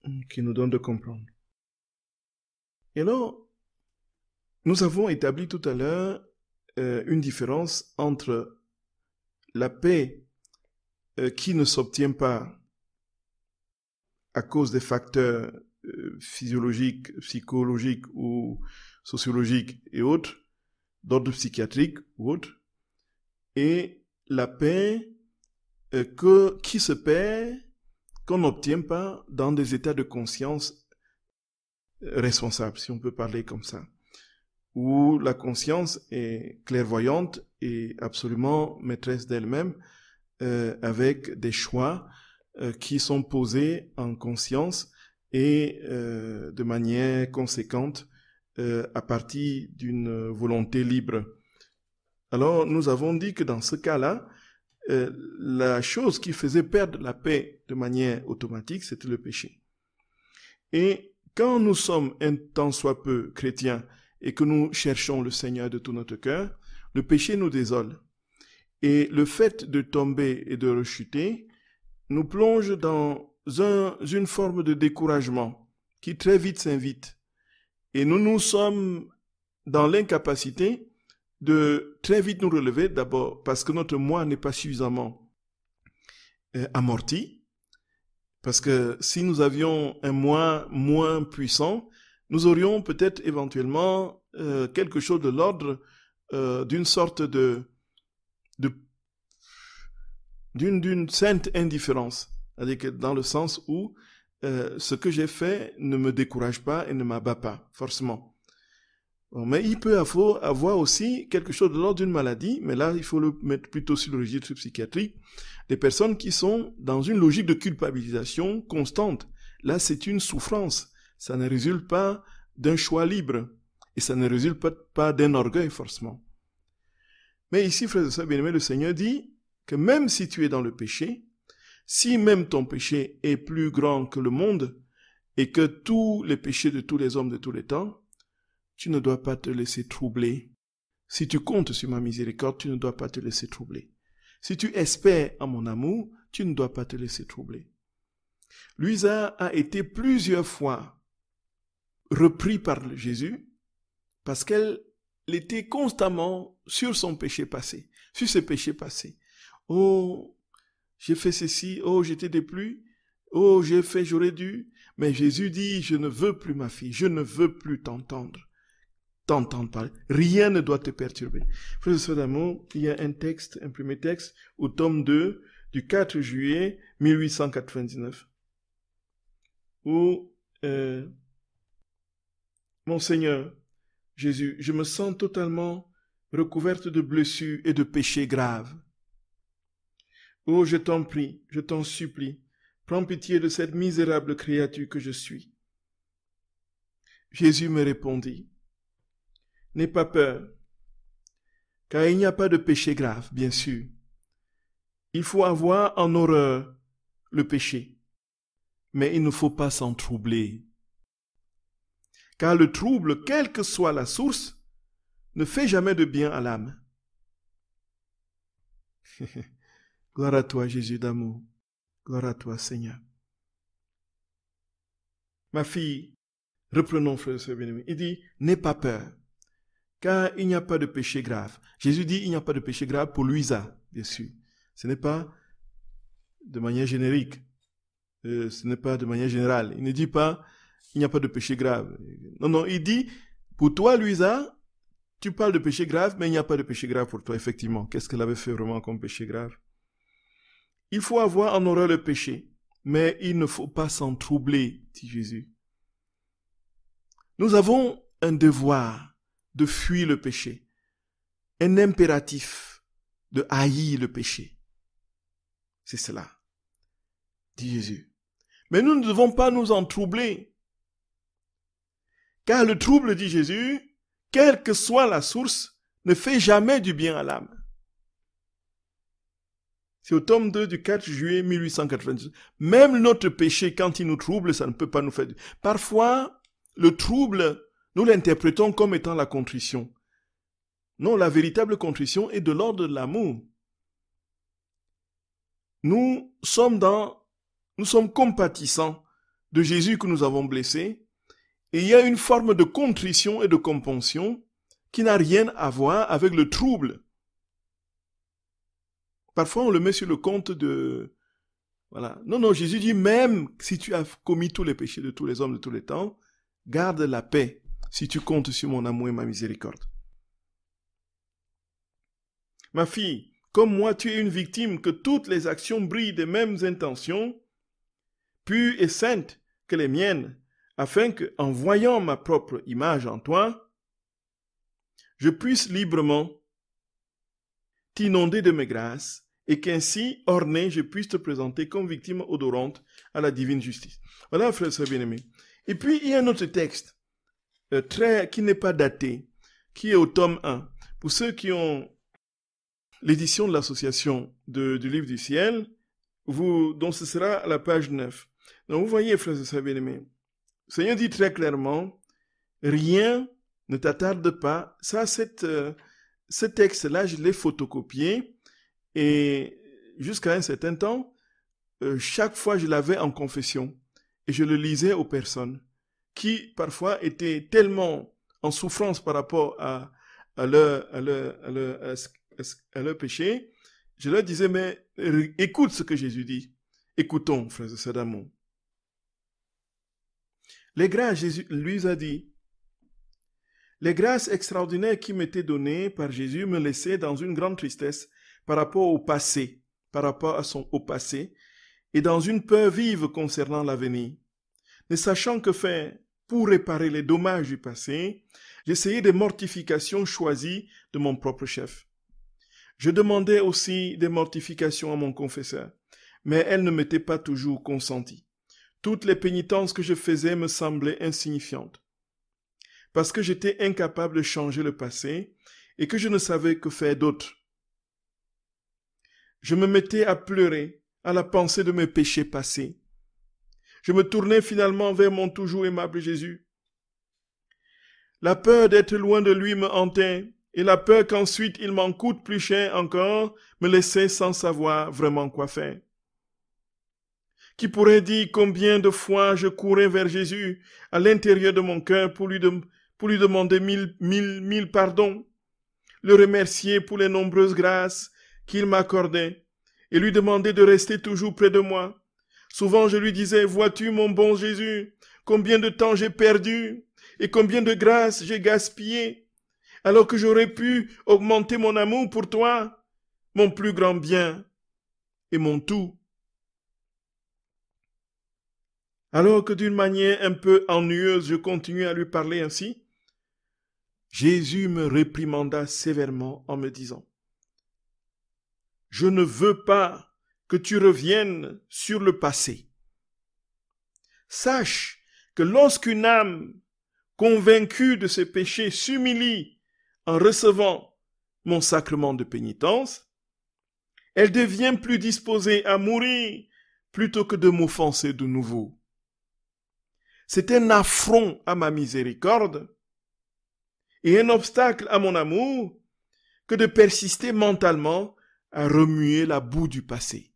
de comprendre. Et alors, nous avons établi tout à l'heure une différence entre la paix qui ne s'obtient pas à cause des facteurs physiologiques, psychologiques ou sociologiques et autres, d'ordre psychiatrique ou autre, et la paix qui se perd, qu'on n'obtient pas dans des états de conscience responsables, si on peut parler comme ça, où la conscience est clairvoyante et absolument maîtresse d'elle-même, avec des choix qui sont posés en conscience et de manière conséquente à partir d'une volonté libre. Alors, nous avons dit que dans ce cas-là, la chose qui faisait perdre la paix de manière automatique, c'était le péché. Et quand nous sommes un tant soit peu chrétiens et que nous cherchons le Seigneur de tout notre cœur, le péché nous désole. Et le fait de tomber et de rechuter nous plonge dans une forme de découragement qui très vite s'invite. Et nous sommes dans l'incapacité de très vite nous relever, d'abord parce que notre moi n'est pas suffisamment amorti, parce que si nous avions un moi moins puissant, nous aurions peut-être éventuellement quelque chose de l'ordre d'une sorte d'une sainte indifférence, c'est-à-dire que dans le sens où ce que j'ai fait ne me décourage pas et ne m'abat pas, forcément. Bon, mais il peut avoir aussi quelque chose de l'ordre d'une maladie, mais là, il faut le mettre plutôt sur le registre psychiatrique, des personnes qui sont dans une logique de culpabilisation constante. Là, c'est une souffrance. Ça ne résulte pas d'un choix libre, et ça ne résulte pas d'un orgueil, forcément. Mais ici, frères et sœurs bien-aimés, le Seigneur dit que même si tu es dans le péché, si même ton péché est plus grand que le monde, et que tous les péchés de tous les hommes de tous les temps, tu ne dois pas te laisser troubler. Si tu comptes sur ma miséricorde, tu ne dois pas te laisser troubler. Si tu espères en mon amour, tu ne dois pas te laisser troubler. Luisa a été plusieurs fois repris par Jésus parce qu'elle était constamment sur son péché passé, sur ses péchés passés. Oh, j'ai fait ceci, oh, j'étais déplu, oh, j'aurais dû. Mais Jésus dit, je ne veux plus ma fille, je ne veux plus t'entendre parler. Rien ne doit te perturber. Frères et sœurs d'amour, il y a un premier texte, au tome 2, du 4 juillet 1899, où mon Seigneur Jésus, je me sens totalement recouverte de blessures et de péchés graves. Oh, je t'en prie, je t'en supplie, prends pitié de cette misérable créature que je suis. Jésus me répondit, n'aie pas peur, car il n'y a pas de péché grave, bien sûr. Il faut avoir en horreur le péché, mais il ne faut pas s'en troubler. Car le trouble, quelle que soit la source, ne fait jamais de bien à l'âme. Gloire à toi, Jésus d'amour. Gloire à toi, Seigneur. Ma fille, reprenons, frère et sœur bien-aimés. Il dit, n'aie pas peur, car il n'y a pas de péché grave. Jésus dit, il n'y a pas de péché grave pour Luisa, bien sûr. Ce n'est pas de manière générique. Ce n'est pas de manière générale. Il ne dit pas, il n'y a pas de péché grave. Non, il dit, pour toi, Luisa, tu parles de péché grave, mais il n'y a pas de péché grave pour toi, effectivement. Qu'est-ce qu'elle avait fait vraiment comme péché grave? Il faut avoir en horreur le péché, mais il ne faut pas s'en troubler, dit Jésus. Nous avons un devoir de fuir le péché, un impératif de haïr le péché. C'est cela, dit Jésus. Mais nous ne devons pas nous en troubler. Car le trouble, dit Jésus, quelle que soit la source, ne fait jamais du bien à l'âme. C'est au tome 2 du 4 juillet 1892. Même notre péché, quand il nous trouble, ça ne peut pas nous faire du bien. Parfois, le trouble, nous l'interprétons comme étant la contrition. Non, la véritable contrition est de l'ordre de l'amour. Nous sommes compatissants de Jésus que nous avons blessé, et il y a une forme de contrition et de compassion qui n'a rien à voir avec le trouble. Parfois, on le met sur le compte de... Voilà. Non, Jésus dit, même si tu as commis tous les péchés de tous les hommes de tous les temps, garde la paix si tu comptes sur mon amour et ma miséricorde. Ma fille, comme moi, tu es une victime que toutes les actions brillent des mêmes intentions, pures et saintes que les miennes, afin que, en voyant ma propre image en toi, je puisse librement t'inonder de mes grâces et qu'ainsi, orné, je puisse te présenter comme victime odorante à la divine justice. Voilà, frères et sœurs bien-aimés. Et puis, il y a un autre texte qui n'est pas daté, qui est au tome 1. Pour ceux qui ont l'édition de l'association du livre du ciel, dont ce sera à la page 9. Donc, vous voyez, frères et sœurs bien-aimés, le Seigneur dit très clairement, rien ne t'attarde pas. Ça, ce texte-là, je l'ai photocopié et jusqu'à un certain temps, chaque fois, je l'avais en confession et je le lisais aux personnes qui, parfois, étaient tellement en souffrance par rapport à leur péché. Je leur disais, mais écoute ce que Jésus dit. Écoutons, frères et sœurs d'amour. Les grâces, Jésus lui a dit, les grâces extraordinaires qui m'étaient données par Jésus me laissaient dans une grande tristesse par rapport au passé, au passé, et dans une peur vive concernant l'avenir. Ne sachant que faire pour réparer les dommages du passé, j'essayais des mortifications choisies de mon propre chef. Je demandais aussi des mortifications à mon confesseur, mais elles ne m'étaient pas toujours consenties. Toutes les pénitences que je faisais me semblaient insignifiantes, parce que j'étais incapable de changer le passé et que je ne savais que faire d'autre. Je me mettais à pleurer à la pensée de mes péchés passés. Je me tournais finalement vers mon toujours aimable Jésus. La peur d'être loin de lui me hantait, et la peur qu'ensuite il m'en coûte plus cher encore me laissait sans savoir vraiment quoi faire. Qui pourrait dire combien de fois je courais vers Jésus à l'intérieur de mon cœur pour lui demander mille pardons, le remercier pour les nombreuses grâces qu'il m'accordait et lui demander de rester toujours près de moi. Souvent je lui disais, vois-tu mon bon Jésus, combien de temps j'ai perdu et combien de grâces j'ai gaspillé, alors que j'aurais pu augmenter mon amour pour toi, mon plus grand bien et mon tout. Alors que d'une manière un peu ennuyeuse, je continuais à lui parler ainsi, Jésus me réprimanda sévèrement en me disant, « Je ne veux pas que tu reviennes sur le passé. Sache que lorsqu'une âme convaincue de ses péchés s'humilie en recevant mon sacrement de pénitence, elle devient plus disposée à mourir plutôt que de m'offenser de nouveau. C'est un affront à ma miséricorde et un obstacle à mon amour que de persister mentalement à remuer la boue du passé. »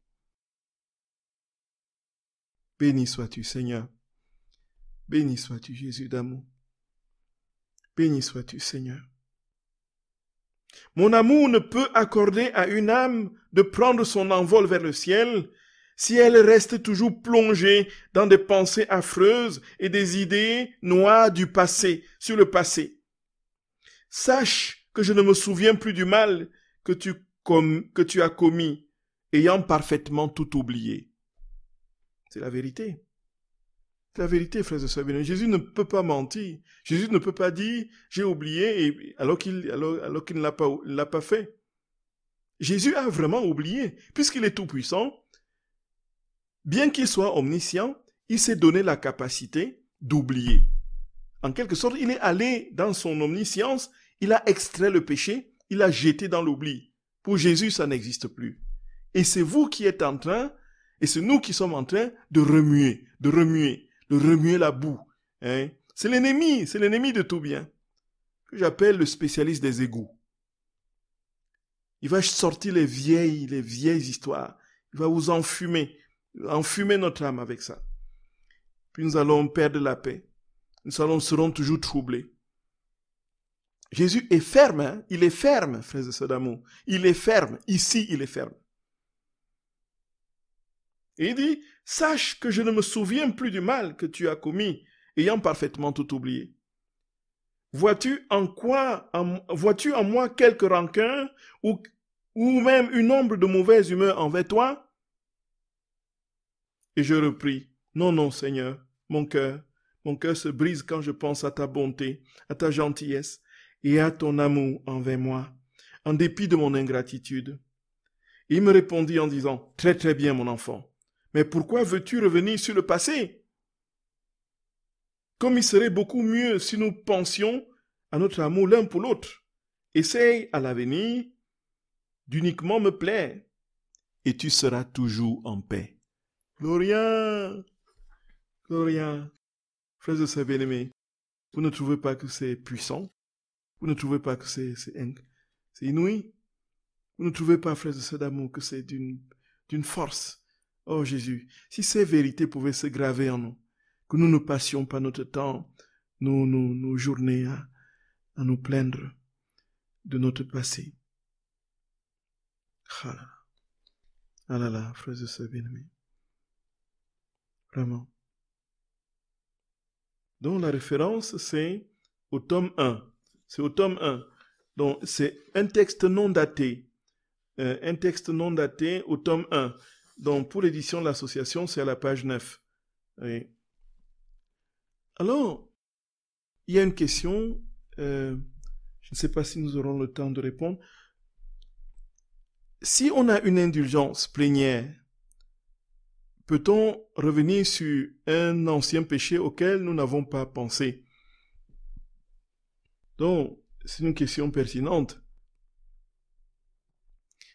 Béni sois-tu, Seigneur. Béni sois-tu, Jésus d'amour. Béni sois-tu, Seigneur. Mon amour ne peut accorder à une âme de prendre son envol vers le ciel si elle reste toujours plongée dans des pensées affreuses et des idées noires du passé, sur le passé. Sache que je ne me souviens plus du mal que tu as commis, ayant parfaitement tout oublié. C'est la vérité. C'est la vérité, frères et sœurs bien-aimés. Jésus ne peut pas mentir. Jésus ne peut pas dire « j'ai oublié » alors qu'il ne l'a pas fait. Jésus a vraiment oublié, puisqu'il est tout-puissant. Bien qu'il soit omniscient, il s'est donné la capacité d'oublier. En quelque sorte, il est allé dans son omniscience, il a extrait le péché, il l'a jeté dans l'oubli. Pour Jésus, ça n'existe plus. Et c'est vous qui êtes en train, et c'est nous qui sommes en train de remuer la boue. Hein? C'est l'ennemi de tout bien, que j'appelle le spécialiste des égouts. Il va sortir les vieilles histoires. Il va vous enfumer notre âme avec ça. Puis nous allons perdre la paix. Nous serons toujours troublés. Jésus est ferme, hein? Il est ferme, frères et sœurs d'amour. Il est ferme. Ici, il est ferme. Et il dit, sache que je ne me souviens plus du mal que tu as commis, ayant parfaitement tout oublié. Vois-tu en moi quelque rancœur ou même une ombre de mauvaise humeur envers toi? Et je repris, non, Seigneur, mon cœur se brise quand je pense à ta bonté, à ta gentillesse et à ton amour envers moi, en dépit de mon ingratitude. Et il me répondit en disant, très très bien mon enfant, mais pourquoi veux-tu revenir sur le passé? Comme il serait beaucoup mieux si nous pensions à notre amour l'un pour l'autre. Essaye à l'avenir d'uniquement me plaire, et tu seras toujours en paix. Gloria, frères et sœurs bien-aimés, vous ne trouvez pas que c'est puissant? Vous ne trouvez pas que c'est inouï? Vous ne trouvez pas, frères et sœurs d'amour, que c'est d'une force? Oh Jésus, si ces vérités pouvaient se graver en nous, que nous ne passions pas notre temps, nos journées à nous plaindre de notre passé. Ah là là, frères et sœurs bien-aimés. Vraiment. Donc la référence, c'est au tome 1. C'est au tome 1. Donc c'est un texte non daté. Un texte non daté au tome 1. Donc pour l'édition de l'association, c'est à la page 9. Oui. Alors, il y a une question, je ne sais pas si nous aurons le temps de répondre. Si on a une indulgence plénière, peut-on revenir sur un ancien péché auquel nous n'avons pas pensé? Donc, c'est une question pertinente.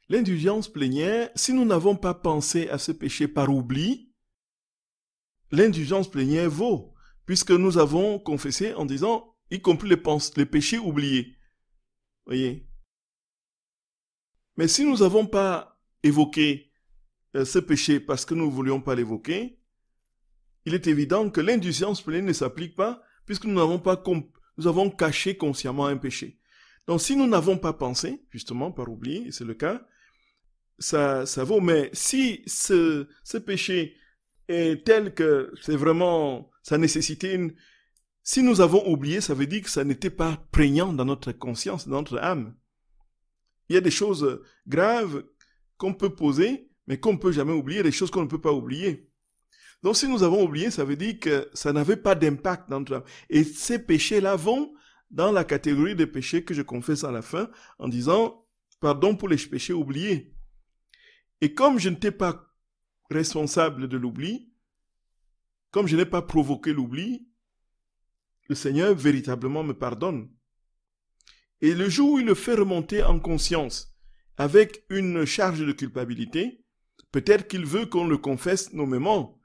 L'indulgence plénière, si nous n'avons pas pensé à ce péché par oubli, l'indulgence plénière vaut, puisque nous avons confessé en disant, y compris les péchés oubliés. Voyez? Mais si nous n'avons pas évoqué ce péché parce que nous ne voulions pas l'évoquer, il est évident que l'indulgence plénière ne s'applique pas puisque nous avons caché consciemment un péché. Donc si nous n'avons pas pensé, justement par oubli, et c'est le cas, ça vaut. Mais si ce péché est tel que c'est vraiment, ça nécessitait si nous avons oublié, ça veut dire que ça n'était pas prégnant dans notre conscience, dans notre âme. Il y a des choses graves qu'on peut poser, mais qu'on ne peut jamais oublier, des choses qu'on ne peut pas oublier. Donc si nous avons oublié, ça veut dire que ça n'avait pas d'impact dans notre âme. Et ces péchés-là vont dans la catégorie des péchés que je confesse à la fin, en disant, pardon pour les péchés oubliés. Et comme je n'étais pas responsable de l'oubli, comme je n'ai pas provoqué l'oubli, le Seigneur véritablement me pardonne. Et le jour où il le fait remonter en conscience, avec une charge de culpabilité, peut-être qu'il veut qu'on le confesse nommément.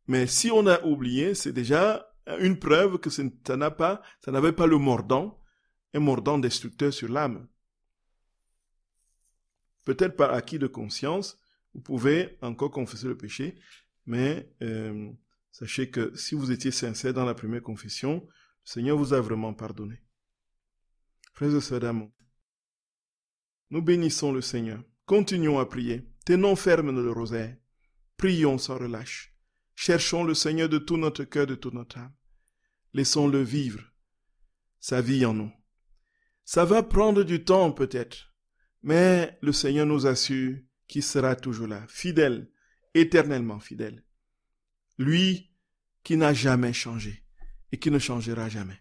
Mais si on a oublié, c'est déjà une preuve que ça n'avait pas le mordant, un mordant destructeur sur l'âme. Peut-être par acquis de conscience, vous pouvez encore confesser le péché, mais sachez que si vous étiez sincère dans la première confession, le Seigneur vous a vraiment pardonné. Frères et sœurs d'amour, nous bénissons le Seigneur. Continuons à prier. Tenons ferme le rosaire. Prions sans relâche. Cherchons le Seigneur de tout notre cœur, de toute notre âme. Laissons-le vivre sa vie en nous. Ça va prendre du temps peut-être, mais le Seigneur nous assure qu'il sera toujours là, fidèle, éternellement fidèle. Lui qui n'a jamais changé et qui ne changera jamais.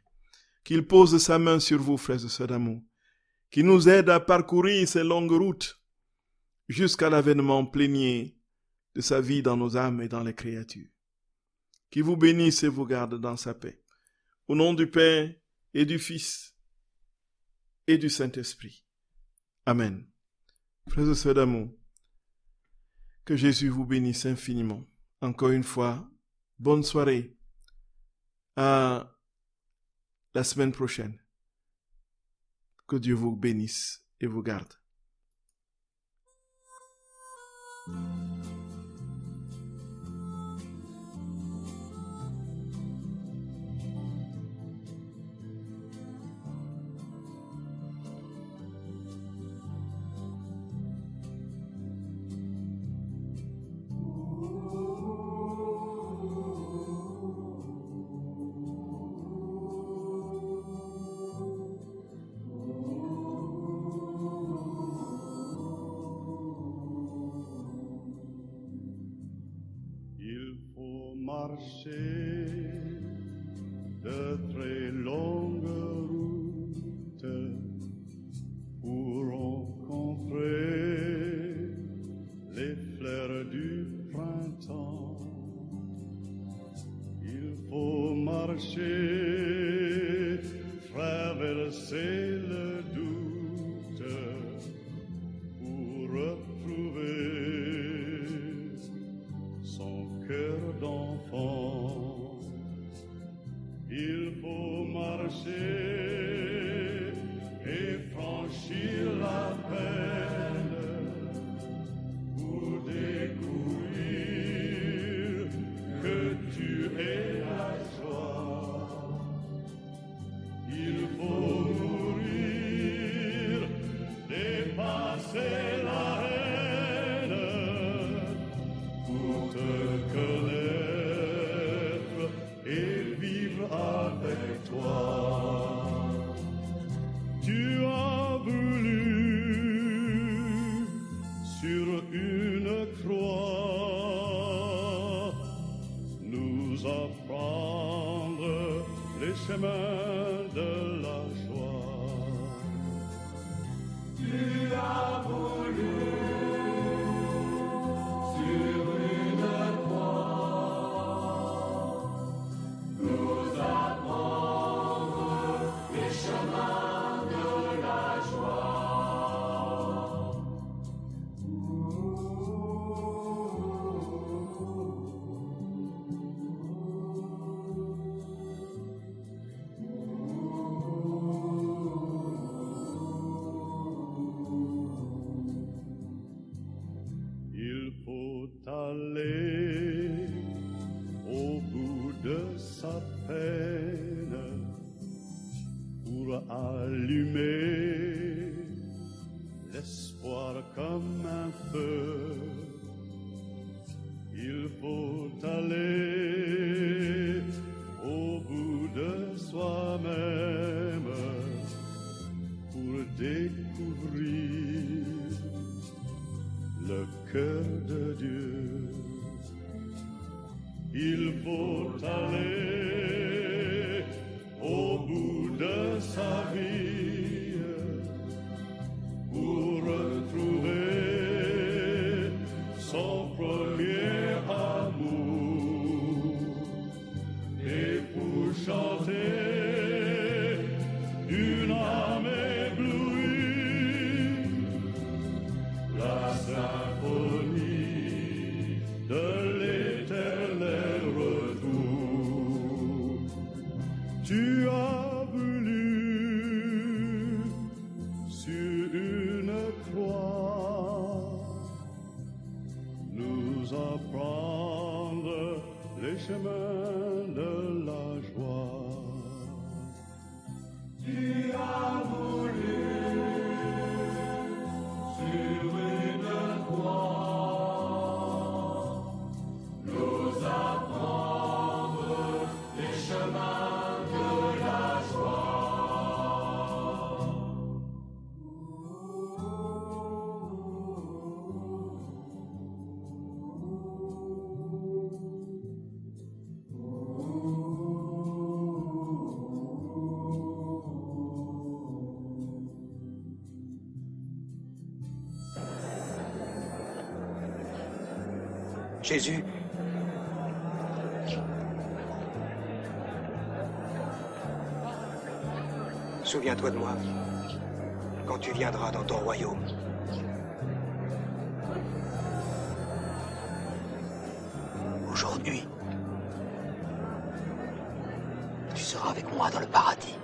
Qu'il pose sa main sur vous, frères et sœurs d'amour, qu'il nous aide à parcourir ces longues routes jusqu'à l'avènement plénier de sa vie dans nos âmes et dans les créatures. qui vous bénisse et vous garde dans sa paix. Au nom du Père et du Fils et du Saint-Esprit. Amen. Frères et sœurs d'amour, que Jésus vous bénisse infiniment. Encore une fois, bonne soirée. À la semaine prochaine. Que Dieu vous bénisse et vous garde. Marcher de très longues routes pour rencontrer les fleurs du printemps. Il faut marcher, traverser le doute pour retrouver son cœur d'enfant. Il faut marcher et franchir la peine pour découvrir que tu es la joie. Il faut mourir, dépasser la haine pour te connaître et vivre avec toi. Tu as voulu sur une croix nous apprendre les chemins de la joie. Tu as voulu sur une croix nous apprendre les chemins de la joie. Il faut aller au bout de sa peine pour allumer l'espoir comme un feu. Il faut aller au bout de soi-même pour découvrir le cœur de Dieu. Il faut aller au bout de sa vie pour retrouver son premier amour et pour chanter une âme éblouie la symphonie de l'éternel retour. Tu as voulu sur une croix nous apprendre les chemins de la joie. Tu as voulu sur une croix nous apprendre les chemins de la joie. Jésus, Souviens-toi de moi quand tu viendras dans ton royaume. Aujourd'hui, tu seras avec moi dans le paradis.